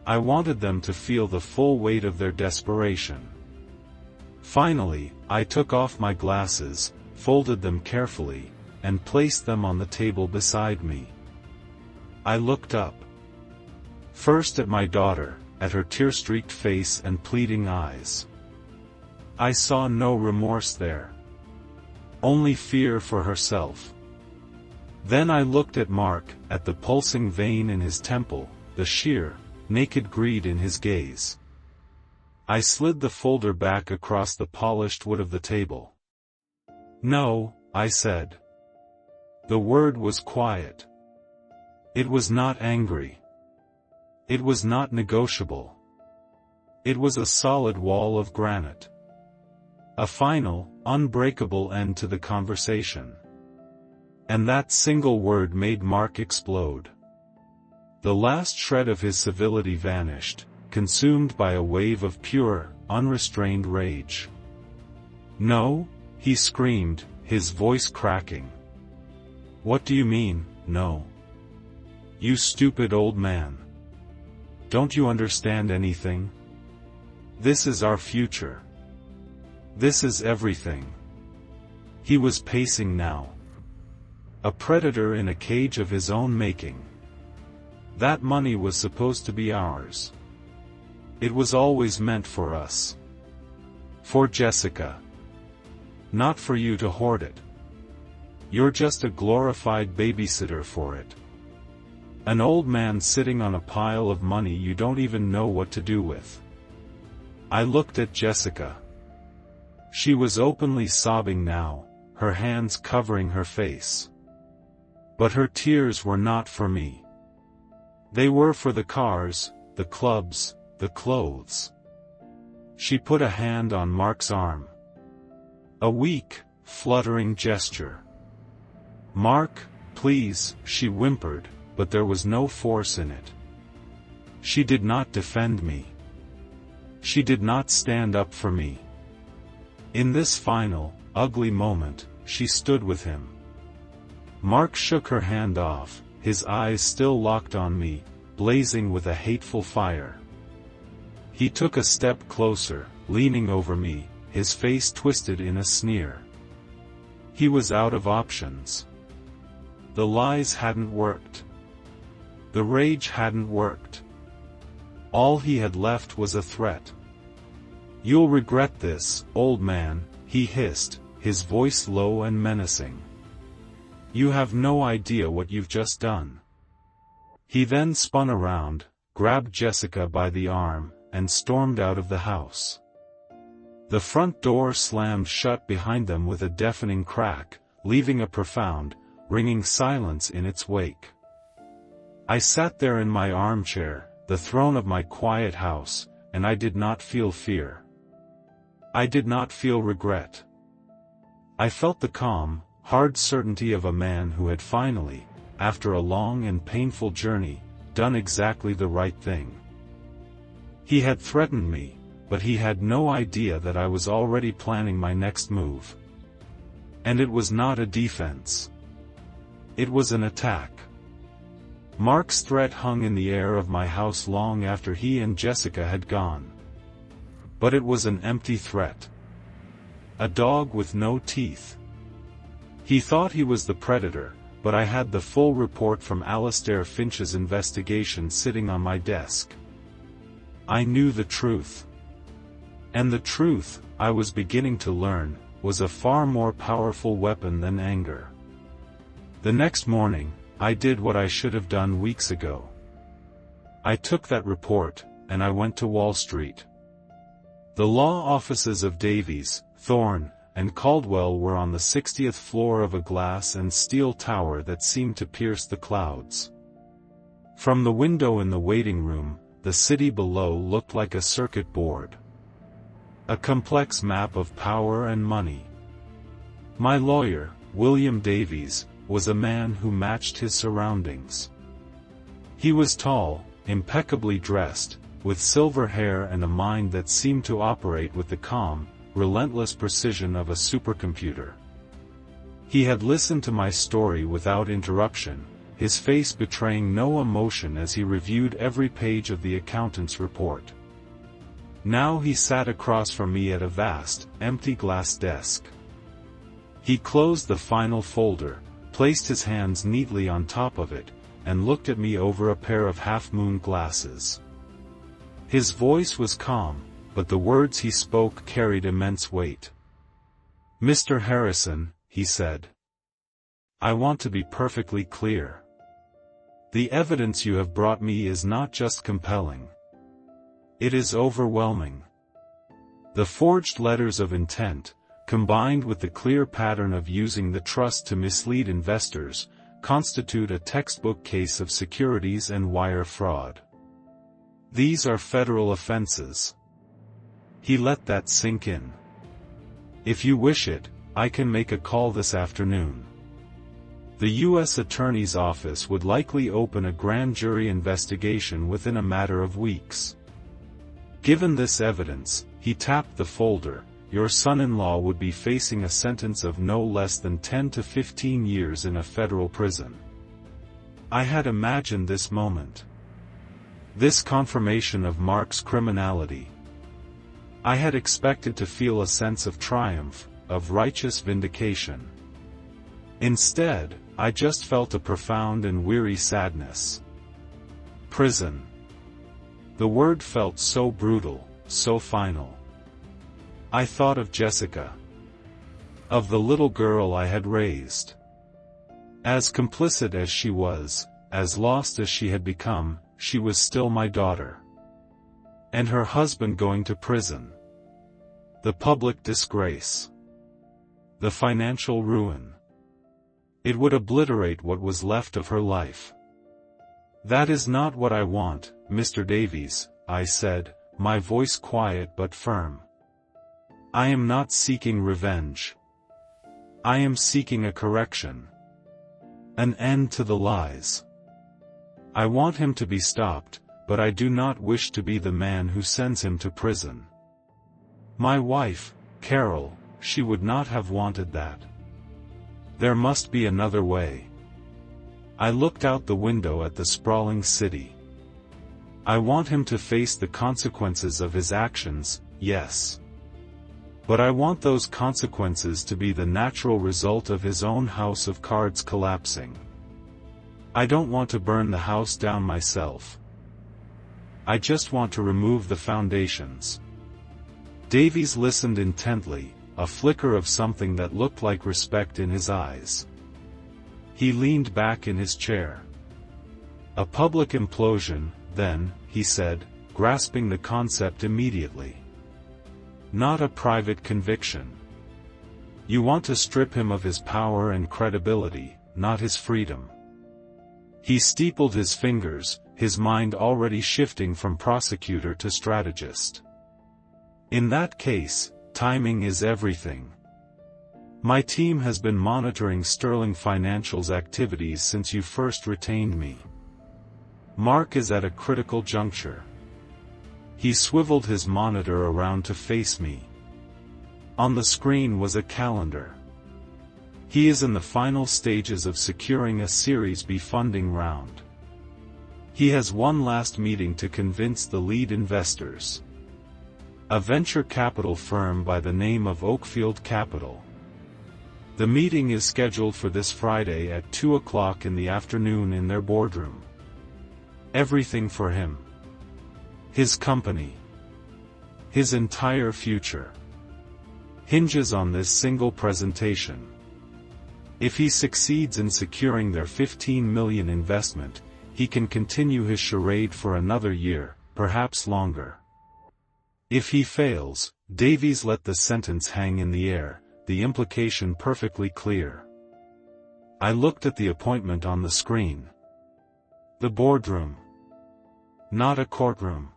I wanted them to feel the full weight of their desperation. Finally, I took off my glasses, folded them carefully, and placed them on the table beside me. I looked up. First at my daughter, at her tear-streaked face and pleading eyes. I saw no remorse there. Only fear for herself. Then I looked at Mark, at the pulsing vein in his temple, the sheer, naked greed in his gaze. I slid the folder back across the polished wood of the table. "No," I said. The word was quiet. It was not angry. It was not negotiable. It was a solid wall of granite. A final, unbreakable end to the conversation. And that single word made Mark explode. The last shred of his civility vanished, consumed by a wave of pure, unrestrained rage. "No?" he screamed, his voice cracking. "What do you mean, no? You stupid old man. Don't you understand anything? This is our future. This is everything." He was pacing now. A predator in a cage of his own making. That money was supposed to be ours. It was always meant for us. For Jessica. Not for you to hoard it. You're just a glorified babysitter for it. An old man sitting on a pile of money you don't even know what to do with. I looked at Jessica. She was openly sobbing now, her hands covering her face. But her tears were not for me. They were for the cars, the clubs, the clothes. She put a hand on Mark's arm. A weak, fluttering gesture. "Mark, please," she whimpered, but there was no force in it. She did not defend me. She did not stand up for me. In this final, ugly moment, she stood with him. Mark shook her hand off, his eyes still locked on me, blazing with a hateful fire. He took a step closer, leaning over me, his face twisted in a sneer. He was out of options. The lies hadn't worked. The rage hadn't worked. All he had left was a threat. "You'll regret this, old man," he hissed, his voice low and menacing. "You have no idea what you've just done." He then spun around, grabbed Jessica by the arm, and stormed out of the house. The front door slammed shut behind them with a deafening crack, leaving a profound, ringing silence in its wake. I sat there in my armchair, the throne of my quiet house, and I did not feel fear. I did not feel regret. I felt the calm, hard certainty of a man who had finally, after a long and painful journey, done exactly the right thing. He had threatened me, but he had no idea that I was already planning my next move. And it was not a defense. It was an attack. Mark's threat hung in the air of my house long after he and Jessica had gone. But it was an empty threat. A dog with no teeth. He thought he was the predator, but I had the full report from Alistair Finch's investigation sitting on my desk. I knew the truth. And the truth, I was beginning to learn, was a far more powerful weapon than anger. The next morning, I did what I should have done weeks ago. I took that report, and I went to Wall Street. The law offices of Davies, Thorne, and Caldwell were on the 60th floor of a glass and steel tower that seemed to pierce the clouds. From the window in the waiting room, the city below looked like a circuit board. A complex map of power and money. My lawyer, William Davies, was a man who matched his surroundings. He was tall, impeccably dressed, with silver hair and a mind that seemed to operate with the calm, relentless precision of a supercomputer. He had listened to my story without interruption, his face betraying no emotion as he reviewed every page of the accountant's report. Now he sat across from me at a vast, empty glass desk. He closed the final folder, placed his hands neatly on top of it, and looked at me over a pair of half-moon glasses. His voice was calm, but the words he spoke carried immense weight. "Mr. Harrison," he said, "I want to be perfectly clear. The evidence you have brought me is not just compelling. It is overwhelming. The forged letters of intent, combined with the clear pattern of using the trust to mislead investors, constitute a textbook case of securities and wire fraud. These are federal offenses." He let that sink in. "If you wish it, I can make a call this afternoon. The U.S. Attorney's Office would likely open a grand jury investigation within a matter of weeks. Given this evidence, he tapped the folder, your son-in-law would be facing a sentence of no less than 10 to 15 years in a federal prison. I had imagined this moment. This confirmation of Mark's criminality. I had expected to feel a sense of triumph, of righteous vindication. Instead, I just felt a profound and weary sadness. Prison. The word felt so brutal, so final. I thought of Jessica. Of the little girl I had raised. As complicit as she was, as lost as she had become, she was still my daughter. And her husband going to prison. The public disgrace. The financial ruin. It would obliterate what was left of her life. That is not what I want, Mr. Davies, I said, my voice quiet but firm. I am not seeking revenge. I am seeking a correction. An end to the lies. I want him to be stopped, but I do not wish to be the man who sends him to prison. My wife, Carol, she would not have wanted that. There must be another way. I looked out the window at the sprawling city. I want him to face the consequences of his actions, yes. But I want those consequences to be the natural result of his own house of cards collapsing. I don't want to burn the house down myself. I just want to remove the foundations. Davies listened intently, a flicker of something that looked like respect in his eyes. He leaned back in his chair. A public implosion, then, he said, grasping the concept immediately. Not a private conviction. You want to strip him of his power and credibility, not his freedom. He steepled his fingers, his mind already shifting from prosecutor to strategist. In that case, timing is everything. My team has been monitoring Sterling Financial's activities since you first retained me. Mark is at a critical juncture. He swiveled his monitor around to face me. On the screen was a calendar. He is in the final stages of securing a Series B funding round. He has one last meeting to convince the lead investors. A venture capital firm by the name of Oakfield Capital. The meeting is scheduled for this Friday at 2 o'clock in the afternoon in their boardroom. Everything for him. His company. His entire future. Hinges on this single presentation. If he succeeds in securing their $15 million investment, he can continue his charade for another year, perhaps longer. If he fails, Davies let the sentence hang in the air, the implication perfectly clear. I looked at the appointment on the screen. The boardroom. Not a courtroom.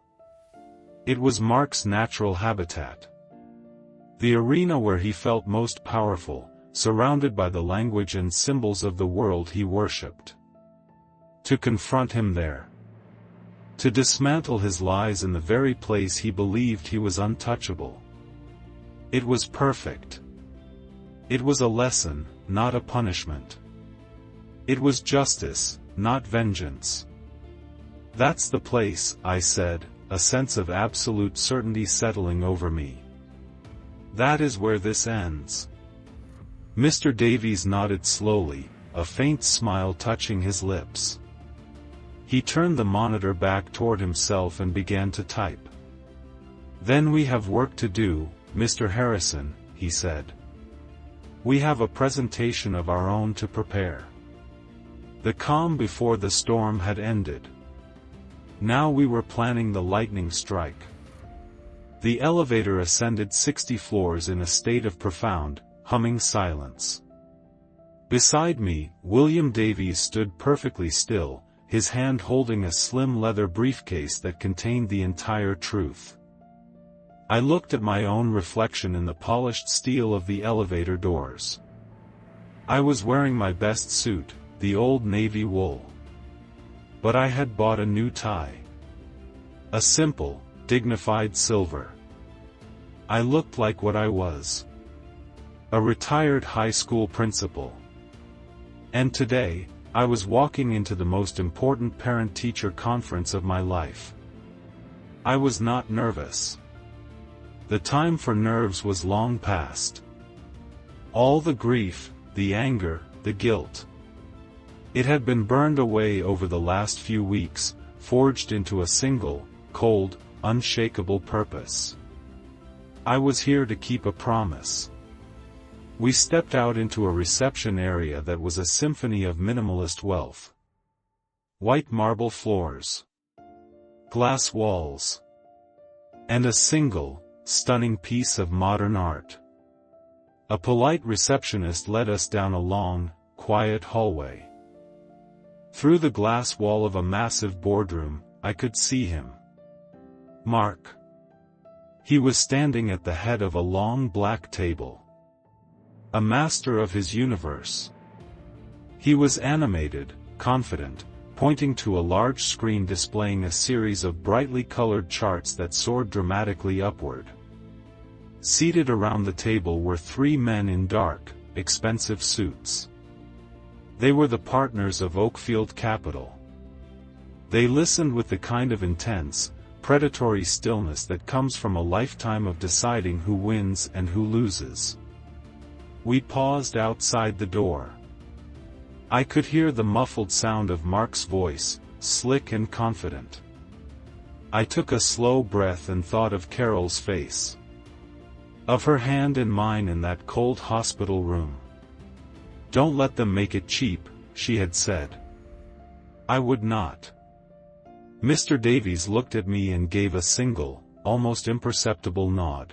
It was Mark's natural habitat. The arena where he felt most powerful, surrounded by the language and symbols of the world he worshipped. To confront him there. To dismantle his lies in the very place he believed he was untouchable. It was perfect. It was a lesson, not a punishment. It was justice, not vengeance. That's the place, I said, a sense of absolute certainty settling over me. That is where this ends. Mr. Davies nodded slowly, a faint smile touching his lips. He turned the monitor back toward himself and began to type. Then we have work to do, Mr. Harrison, he said. We have a presentation of our own to prepare. The calm before the storm had ended. Now we were planning the lightning strike. The elevator ascended 60 floors in a state of profound, humming silence. Beside me, William Davies stood perfectly still, his hand holding a slim leather briefcase that contained the entire truth. I looked at my own reflection in the polished steel of the elevator doors. I was wearing my best suit, the old navy wool. But I had bought a new tie. A simple, dignified silver. I looked like what I was. A retired high school principal. And today, I was walking into the most important parent-teacher conference of my life. I was not nervous. The time for nerves was long past. All the grief, the anger, the guilt. It had been burned away over the last few weeks, forged into a single, cold, unshakable purpose. I was here to keep a promise. We stepped out into a reception area that was a symphony of minimalist wealth. White marble floors. Glass walls. And a single, stunning piece of modern art. A polite receptionist led us down a long, quiet hallway. Through the glass wall of a massive boardroom, I could see him. Mark. He was standing at the head of a long black table. A master of his universe. He was animated, confident, pointing to a large screen displaying a series of brightly colored charts that soared dramatically upward. Seated around the table were three men in dark, expensive suits. They were the partners of Oakfield Capital. They listened with the kind of intense, predatory stillness that comes from a lifetime of deciding who wins and who loses. We paused outside the door. I could hear the muffled sound of Mark's voice, slick and confident. I took a slow breath and thought of Carol's face. Of her hand in mine in that cold hospital room. "Don't let them make it cheap," she had said. I would not. Mr. Davies looked at me and gave a single, almost imperceptible nod.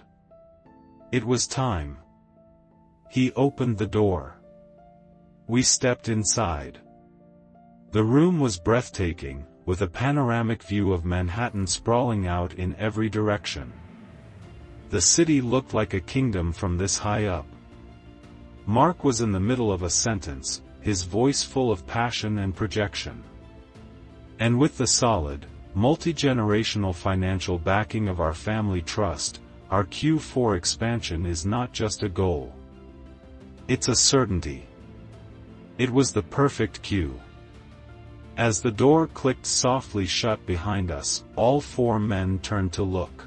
It was time. He opened the door. We stepped inside. The room was breathtaking, with a panoramic view of Manhattan sprawling out in every direction. The city looked like a kingdom from this high up. Mark was in the middle of a sentence, his voice full of passion and projection. And with the solid, multi-generational financial backing of our family trust, our Q4 expansion is not just a goal. It's a certainty. It was the perfect cue. As the door clicked softly shut behind us, all four men turned to look.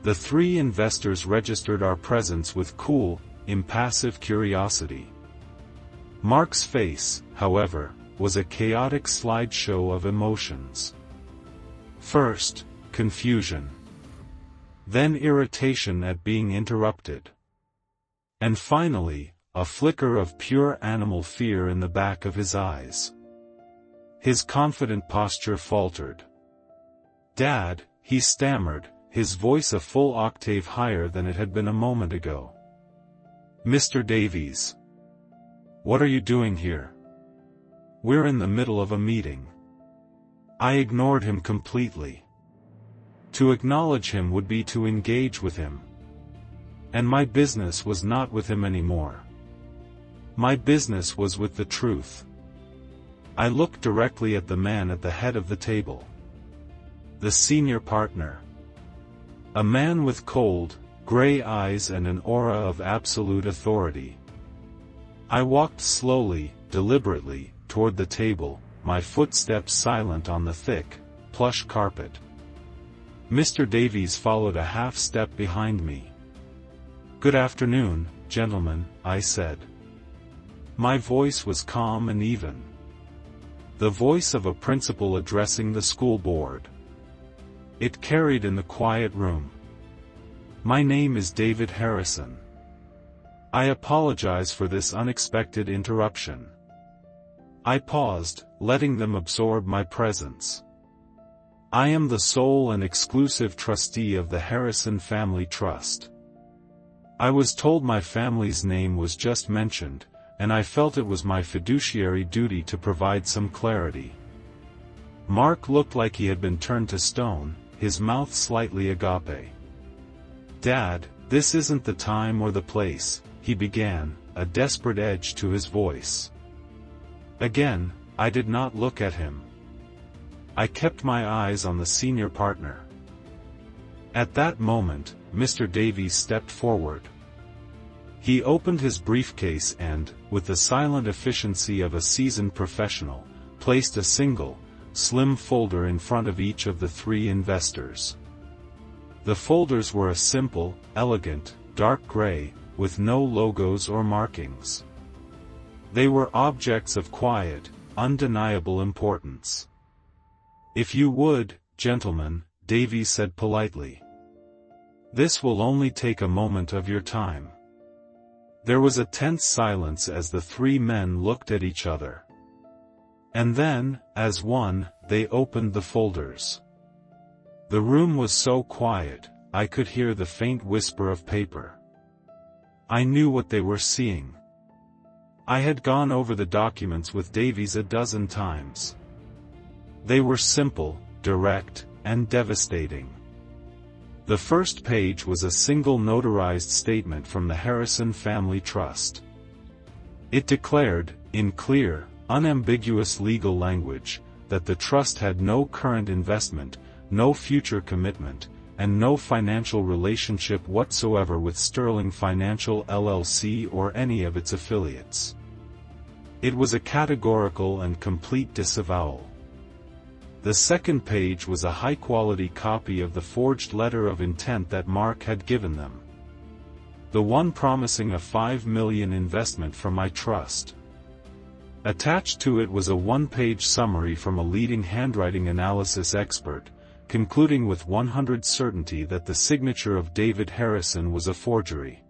The three investors registered our presence with cool, impassive curiosity. Mark's face, however, was a chaotic slideshow of emotions. First, confusion. Then irritation at being interrupted. And finally, a flicker of pure animal fear in the back of his eyes. His confident posture faltered. "Dad," he stammered, his voice a full octave higher than it had been a moment ago. "Mr. Davies. What are you doing here? We're in the middle of a meeting." I ignored him completely. To acknowledge him would be to engage with him. And my business was not with him anymore. My business was with the truth. I looked directly at the man at the head of the table. The senior partner. A man with cold, gray eyes and an aura of absolute authority. I walked slowly, deliberately, toward the table, my footsteps silent on the thick, plush carpet. Mr. Davies followed a half step behind me. "Good afternoon, gentlemen," I said. My voice was calm and even. The voice of a principal addressing the school board. It carried in the quiet room. "My name is David Harrison. I apologize for this unexpected interruption." I paused, letting them absorb my presence. "I am the sole and exclusive trustee of the Harrison Family Trust. I was told my family's name was just mentioned, and I felt it was my fiduciary duty to provide some clarity." Mark looked like he had been turned to stone, his mouth slightly agape. "Dad, this isn't the time or the place," he began, a desperate edge to his voice. Again, I did not look at him. I kept my eyes on the senior partner. At that moment, Mr. Davies stepped forward. He opened his briefcase and, with the silent efficiency of a seasoned professional, placed a single, slim folder in front of each of the three investors. The folders were a simple, elegant, dark gray, with no logos or markings. They were objects of quiet, undeniable importance. "If you would, gentlemen," Davies said politely. "This will only take a moment of your time." There was a tense silence as the three men looked at each other. And then, as one, they opened the folders. The room was so quiet, I could hear the faint whisper of paper. I knew what they were seeing. I had gone over the documents with Davies a dozen times. They were simple, direct, and devastating. The first page was a single notarized statement from the Harrison Family Trust. It declared, in clear, unambiguous legal language, that the trust had no current investment, no future commitment, and no financial relationship whatsoever with Sterling Financial LLC or any of its affiliates. It was a categorical and complete disavowal. The second page was a high-quality copy of the forged letter of intent that Mark had given them. The one promising a $5 million investment from my trust. Attached to it was a one-page summary from a leading handwriting analysis expert, concluding with 100% certainty that the signature of David Harrison was a forgery.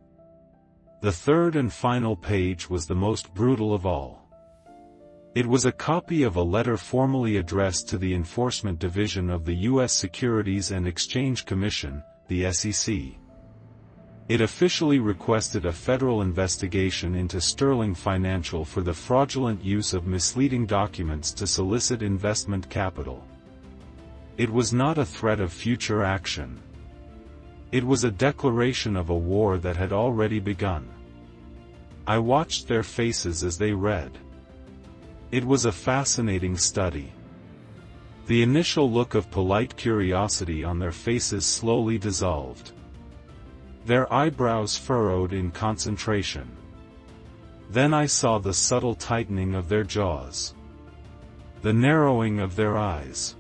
The third and final page was the most brutal of all. It was a copy of a letter formally addressed to the Enforcement Division of the U.S. Securities and Exchange Commission, the SEC. It officially requested a federal investigation into Sterling Financial for the fraudulent use of misleading documents to solicit investment capital. It was not a threat of future action. It was a declaration of a war that had already begun. I watched their faces as they read. It was a fascinating study. The initial look of polite curiosity on their faces slowly dissolved. Their eyebrows furrowed in concentration. Then I saw the subtle tightening of their jaws. The narrowing of their eyes.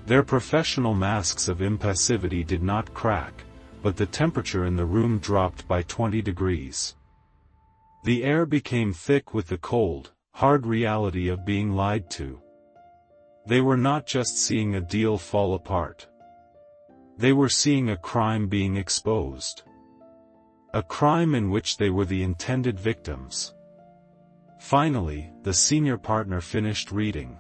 Their professional masks of impassivity did not crack, but the temperature in the room dropped by 20 degrees. The air became thick with the cold, hard reality of being lied to. They were not just seeing a deal fall apart. They were seeing a crime being exposed. A crime in which they were the intended victims. Finally, the senior partner finished reading.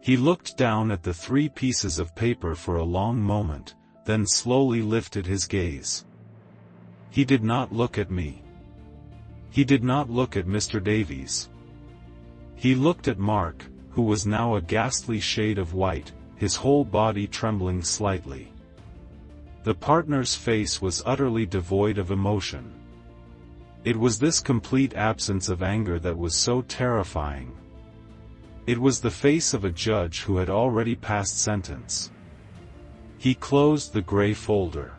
He looked down at the three pieces of paper for a long moment, then slowly lifted his gaze. He did not look at me. He did not look at Mr. Davies. He looked at Mark, who was now a ghastly shade of white, his whole body trembling slightly. The partner's face was utterly devoid of emotion. It was this complete absence of anger that was so terrifying. It was the face of a judge who had already passed sentence. He closed the gray folder.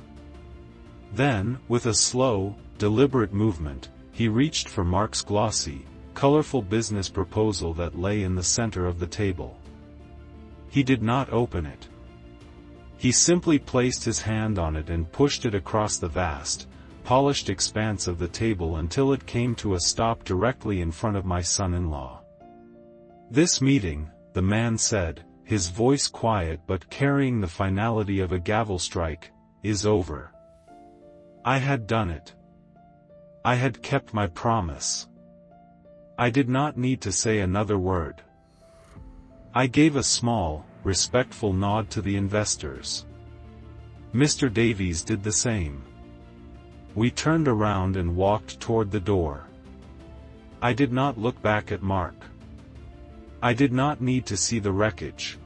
Then, with a slow, deliberate movement, he reached for Mark's glossy, colorful business proposal that lay in the center of the table. He did not open it. He simply placed his hand on it and pushed it across the vast, polished expanse of the table until it came to a stop directly in front of my son-in-law. "This meeting," the man said, his voice quiet but carrying the finality of a gavel strike, "is over. I had done it. I had kept my promise. I did not need to say another word." I gave a small, respectful nod to the investors. Mr. Davies did the same. We turned around and walked toward the door. I did not look back at Mark. I did not need to see the wreckage.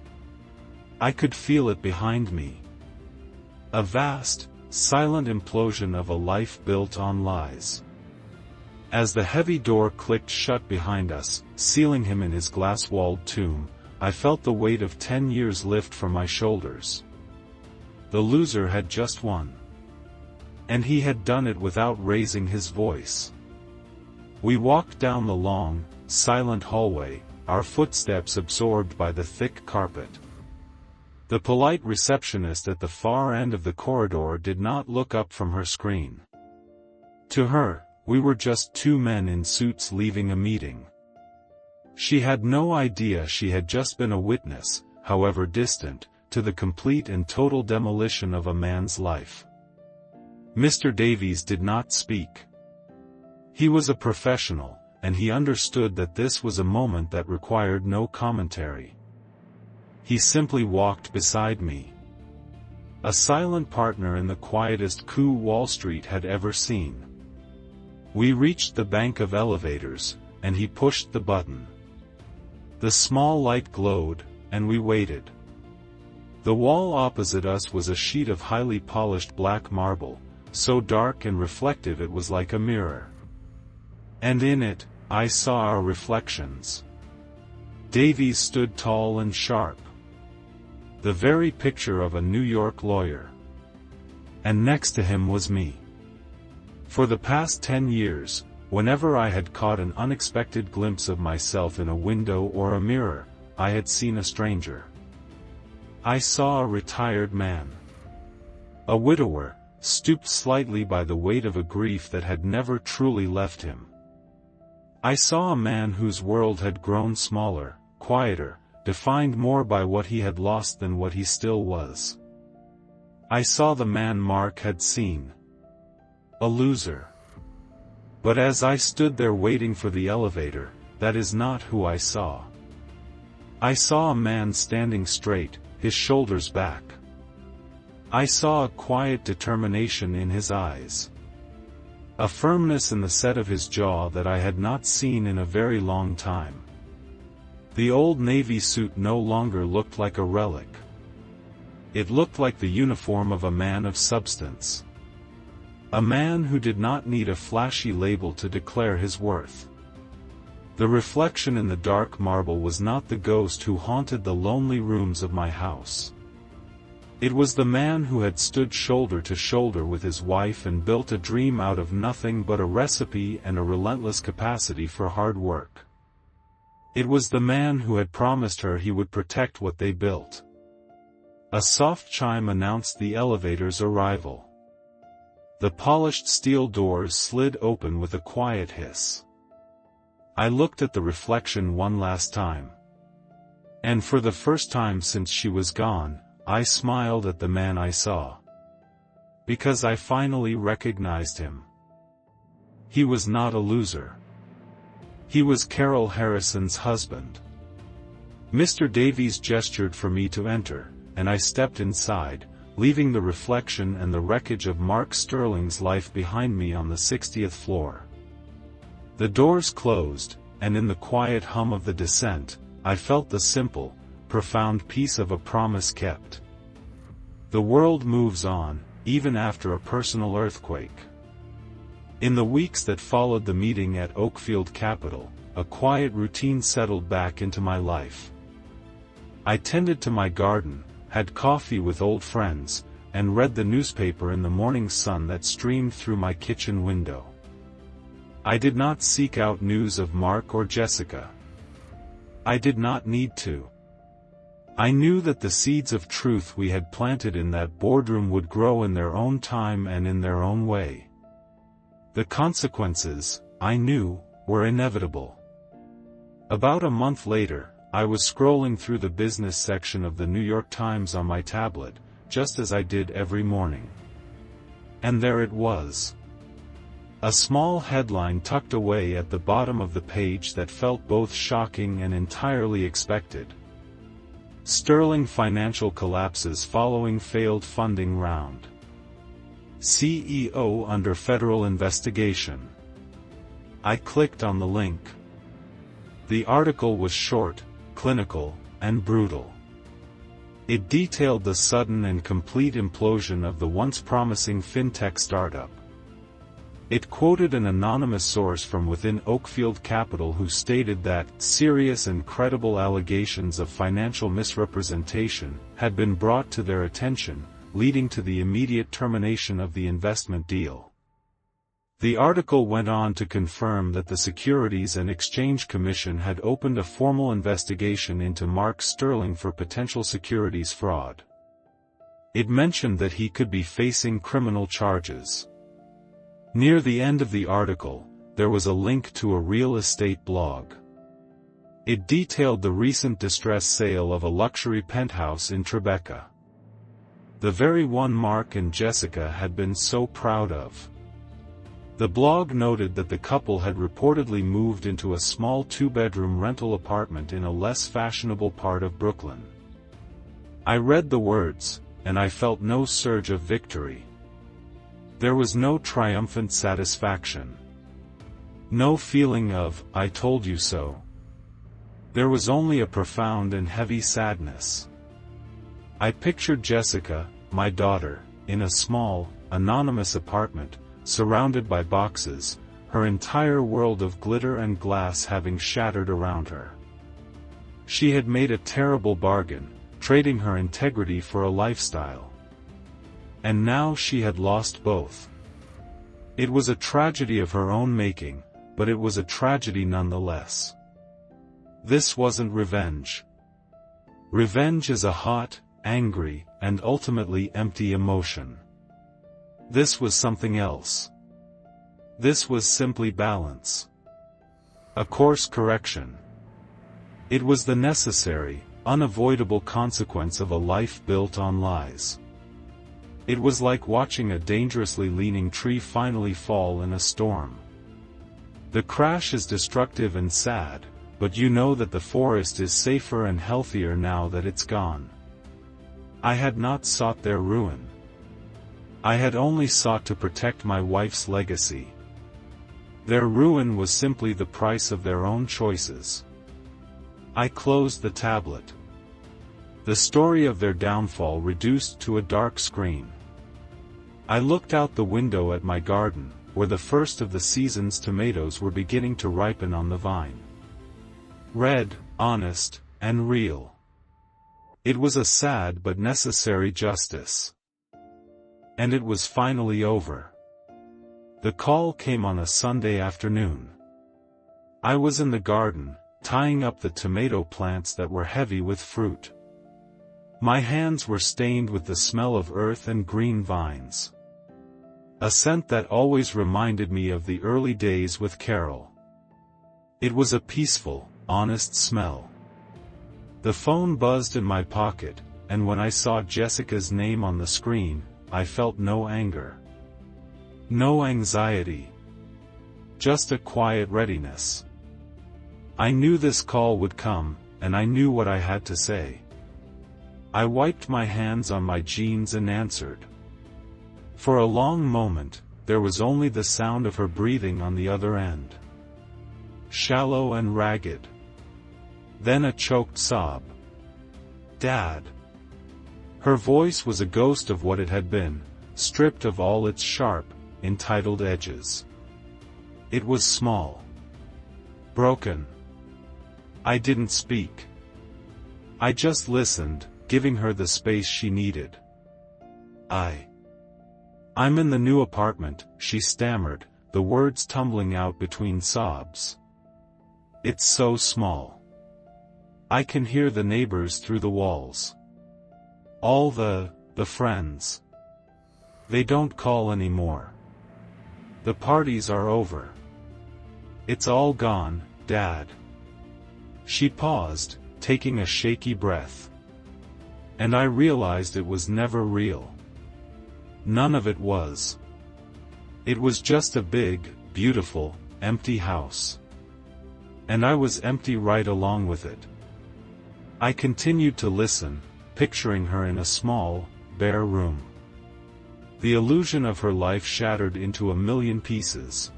I could feel it behind me. A vast, silent implosion of a life built on lies. As the heavy door clicked shut behind us, sealing him in his glass-walled tomb, I felt the weight of 10 years lift from my shoulders. The loser had just won. And he had done it without raising his voice. We walked down the long, silent hallway, our footsteps absorbed by the thick carpet. The polite receptionist at the far end of the corridor did not look up from her screen. To her, we were just two men in suits leaving a meeting. She had no idea she had just been a witness, however distant, to the complete and total demolition of a man's life. Mr. Davies did not speak. He was a professional, and he understood that this was a moment that required no commentary. He simply walked beside me. A silent partner in the quietest coup Wall Street had ever seen. We reached the bank of elevators, and he pushed the button. The small light glowed, and we waited. The wall opposite us was a sheet of highly polished black marble, so dark and reflective it was like a mirror. And in it, I saw our reflections. Davies stood tall and sharp. The very picture of a New York lawyer. And next to him was me. For the past 10 years, whenever I had caught an unexpected glimpse of myself in a window or a mirror, I had seen a stranger. I saw a retired man. A widower, stooped slightly by the weight of a grief that had never truly left him. I saw a man whose world had grown smaller, quieter, defined more by what he had lost than what he still was. I saw the man Mark had seen. A loser. But as I stood there waiting for the elevator, that is not who I saw. I saw a man standing straight, his shoulders back. I saw a quiet determination in his eyes. A firmness in the set of his jaw that I had not seen in a very long time. The old Navy suit no longer looked like a relic. It looked like the uniform of a man of substance. A man who did not need a flashy label to declare his worth. The reflection in the dark marble was not the ghost who haunted the lonely rooms of my house. It was the man who had stood shoulder to shoulder with his wife and built a dream out of nothing but a recipe and a relentless capacity for hard work. It was the man who had promised her he would protect what they built. A soft chime announced the elevator's arrival. The polished steel doors slid open with a quiet hiss. I looked at the reflection one last time. And for the first time since she was gone, I smiled at the man I saw. Because I finally recognized him. He was not a loser. He was Carol Harrison's husband. Mr. Davies gestured for me to enter, and I stepped inside, leaving the reflection and the wreckage of Mark Sterling's life behind me on the 60th floor. The doors closed, and in the quiet hum of the descent, I felt the simple, profound peace of a promise kept. The world moves on, even after a personal earthquake. In the weeks that followed the meeting at Oakfield Capitol, a quiet routine settled back into my life. I tended to my garden, had coffee with old friends, and read the newspaper in the morning sun that streamed through my kitchen window. I did not seek out news of Mark or Jessica. I did not need to. I knew that the seeds of truth we had planted in that boardroom would grow in their own time and in their own way. The consequences, I knew, were inevitable. About a month later, I was scrolling through the business section of the New York Times on my tablet, just as I did every morning. And there it was. A small headline tucked away at the bottom of the page that felt both shocking and entirely expected. Sterling financial collapses following failed funding round. CEO under federal investigation. I clicked on the link. The article was short, clinical, and brutal. It detailed the sudden and complete implosion of the once promising fintech startup. It quoted an anonymous source from within Oakfield Capital who stated that serious and credible allegations of financial misrepresentation had been brought to their attention, leading to the immediate termination of the investment deal. The article went on to confirm that the Securities and Exchange Commission had opened a formal investigation into Mark Sterling for potential securities fraud. It mentioned that he could be facing criminal charges. Near the end of the article, there was a link to a real estate blog. It detailed the recent distressed sale of a luxury penthouse in Tribeca. The very one Mark and Jessica had been so proud of. The blog noted that the couple had reportedly moved into a small two-bedroom rental apartment in a less fashionable part of Brooklyn. I read the words, and I felt no surge of victory. There was no triumphant satisfaction. No feeling of, "I told you so." There was only a profound and heavy sadness. I pictured Jessica, my daughter, in a small, anonymous apartment, surrounded by boxes, her entire world of glitter and glass having shattered around her. She had made a terrible bargain, trading her integrity for a lifestyle. And now she had lost both. It was a tragedy of her own making, but it was a tragedy nonetheless. This wasn't revenge. Revenge is a hot, angry, and ultimately empty emotion. This was something else. This was simply balance. A course correction. It was the necessary, unavoidable consequence of a life built on lies. It was like watching a dangerously leaning tree finally fall in a storm. The crash is destructive and sad, but you know that the forest is safer and healthier now that it's gone. I had not sought their ruin. I had only sought to protect my wife's legacy. Their ruin was simply the price of their own choices. I closed the tablet. The story of their downfall reduced to a dark screen. I looked out the window at my garden, where the first of the season's tomatoes were beginning to ripen on the vine. Red, honest, and real. It was a sad but necessary justice. And it was finally over. The call came on a Sunday afternoon. I was in the garden, tying up the tomato plants that were heavy with fruit. My hands were stained with the smell of earth and green vines. A scent that always reminded me of the early days with Carol. It was a peaceful, honest smell. The phone buzzed in my pocket, and when I saw Jessica's name on the screen, I felt no anger. No anxiety. Just a quiet readiness. I knew this call would come, and I knew what I had to say. I wiped my hands on my jeans and answered. For a long moment, there was only the sound of her breathing on the other end. Shallow and ragged. Then a choked sob. "Dad." Her voice was a ghost of what it had been, stripped of all its sharp, entitled edges. It was small. Broken. I didn't speak. I just listened, giving her the space she needed. I'm in the new apartment," she stammered, the words tumbling out between sobs. "It's so small. I can hear the neighbors through the walls. All the friends. They don't call anymore. The parties are over. It's all gone, Dad." She paused, taking a shaky breath. And I realized it was never real. None of it was. It was just a big, beautiful, empty house. And I was empty right along with it. I continued to listen, picturing her in a small, bare room. The illusion of her life shattered into a million pieces.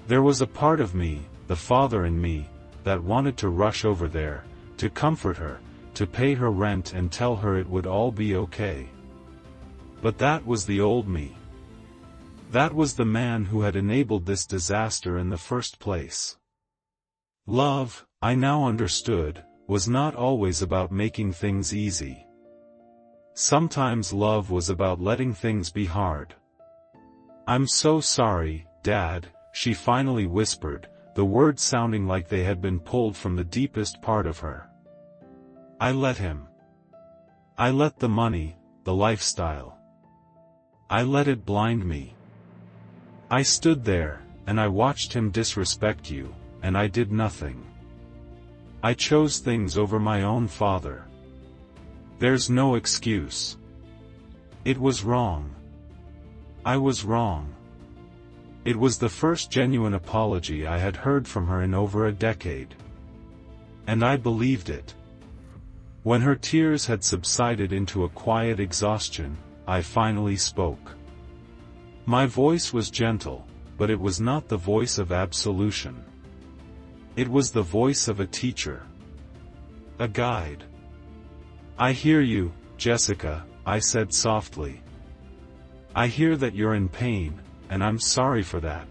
There was a part of me, the father in me, that wanted to rush over there, to comfort her, to pay her rent and tell her it would all be okay. But that was the old me. That was the man who had enabled this disaster in the first place. Love, I now understood, was not always about making things easy. Sometimes love was about letting things be hard. "I'm so sorry, Dad," she finally whispered, the words sounding like they had been pulled from the deepest part of her. I let him. I let the money, the lifestyle. I let it blind me. I stood there, and I watched him disrespect you, and I did nothing. I chose things over my own father. There's no excuse. It was wrong. I was wrong. It was the first genuine apology I had heard from her in over a decade. And I believed it. When her tears had subsided into a quiet exhaustion, I finally spoke. My voice was gentle, but it was not the voice of absolution. It was the voice of a teacher. A guide. "I hear you, Jessica," I said softly. "I hear that you're in pain, and I'm sorry for that."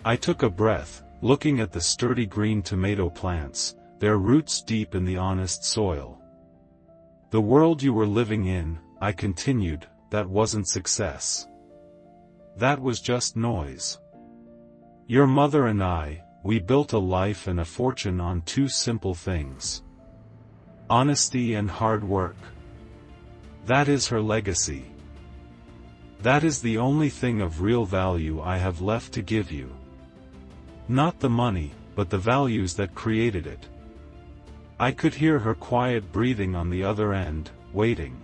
I took a breath, looking at the sturdy green tomato plants, their roots deep in the honest soil. "The world you were living in," I continued, "that wasn't success. That was just noise. Your mother and I, we built a life and a fortune on two simple things. Honesty and hard work. That is her legacy. That is the only thing of real value I have left to give you. Not the money, but the values that created it." I could hear her quiet breathing on the other end, waiting.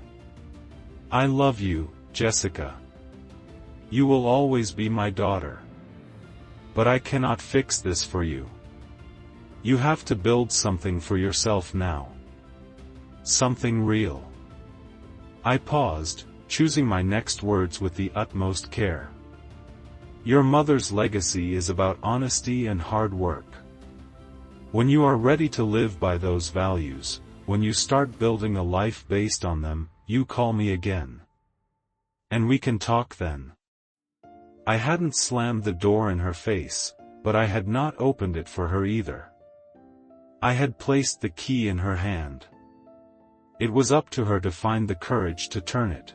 "I love you, Jessica. You will always be my daughter. But I cannot fix this for you. You have to build something for yourself now. Something real." I paused, choosing my next words with the utmost care. "Your mother's legacy is about honesty and hard work. When you are ready to live by those values, when you start building a life based on them, you call me again. And we can talk then." I hadn't slammed the door in her face, but I had not opened it for her either. I had placed the key in her hand. It was up to her to find the courage to turn it.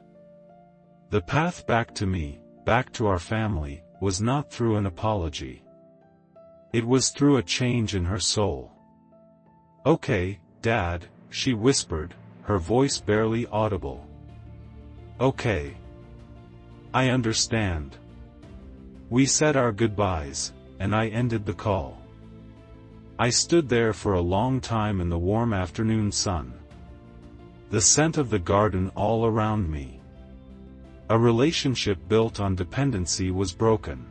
The path back to me, back to our family, was not through an apology. It was through a change in her soul. "Okay, Dad," she whispered, her voice barely audible. "Okay. I understand." We said our goodbyes, and I ended the call. I stood there for a long time in the warm afternoon sun. The scent of the garden all around me. A relationship built on dependency was broken.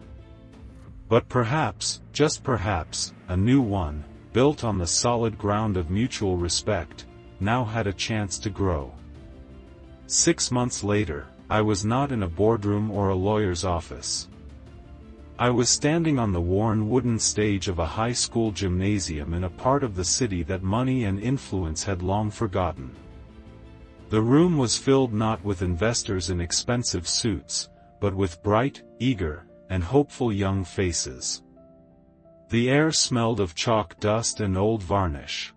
But perhaps, just perhaps, a new one, built on the solid ground of mutual respect, now had a chance to grow. 6 months later, I was not in a boardroom or a lawyer's office. I was standing on the worn wooden stage of a high school gymnasium in a part of the city that money and influence had long forgotten. The room was filled not with investors in expensive suits, but with bright, eager, and hopeful young faces. The air smelled of chalk dust and old varnish.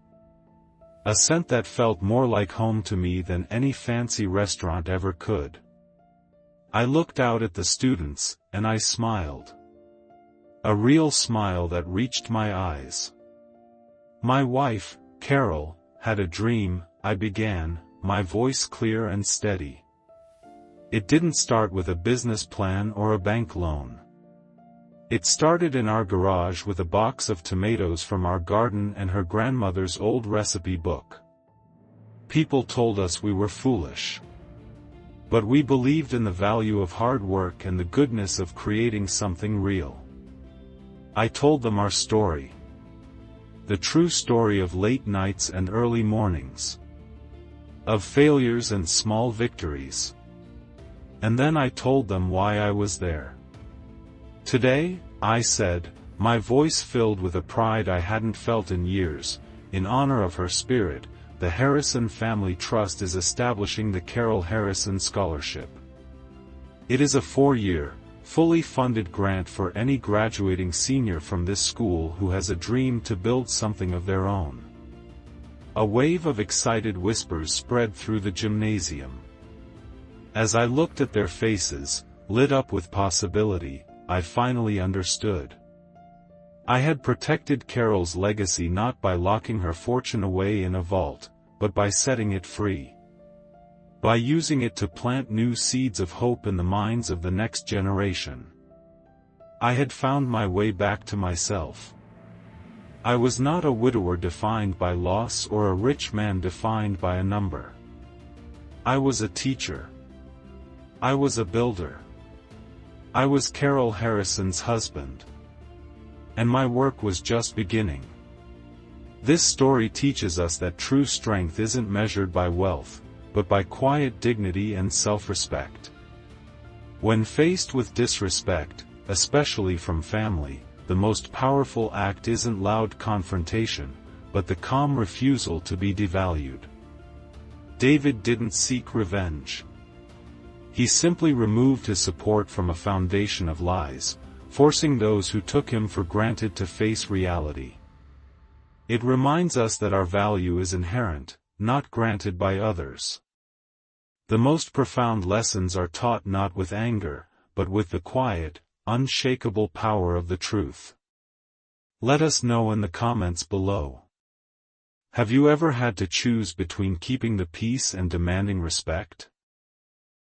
A scent that felt more like home to me than any fancy restaurant ever could. I looked out at the students, and I smiled. A real smile that reached my eyes. "My wife, Carol, had a dream," I began, my voice clear and steady. "It didn't start with a business plan or a bank loan. It started in our garage with a box of tomatoes from our garden and her grandmother's old recipe book. People told us we were foolish. But we believed in the value of hard work and the goodness of creating something real. I told them our story. The true story of late nights and early mornings. Of failures and small victories. And then I told them why I was there. Today, I said, my voice filled with a pride I hadn't felt in years, in honor of her spirit, the Harrison Family Trust is establishing the Carol Harrison Scholarship. It is a 4-year, fully funded grant for any graduating senior from this school who has a dream to build something of their own. A wave of excited whispers spread through the gymnasium. As I looked at their faces, lit up with possibility, I finally understood. I had protected Carol's legacy not by locking her fortune away in a vault, but by setting it free. By using it to plant new seeds of hope in the minds of the next generation. I had found my way back to myself. I was not a widower defined by loss or a rich man defined by a number. I was a teacher. I was a builder. I was Carol Harrison's husband. And my work was just beginning. This story teaches us that true strength isn't measured by wealth, but by quiet dignity and self-respect. When faced with disrespect, especially from family, the most powerful act isn't loud confrontation, but the calm refusal to be devalued. David didn't seek revenge. He simply removed his support from a foundation of lies, forcing those who took him for granted to face reality. It reminds us that our value is inherent, not granted by others. The most profound lessons are taught not with anger, but with the quiet, unshakable power of the truth. Let us know in the comments below. Have you ever had to choose between keeping the peace and demanding respect?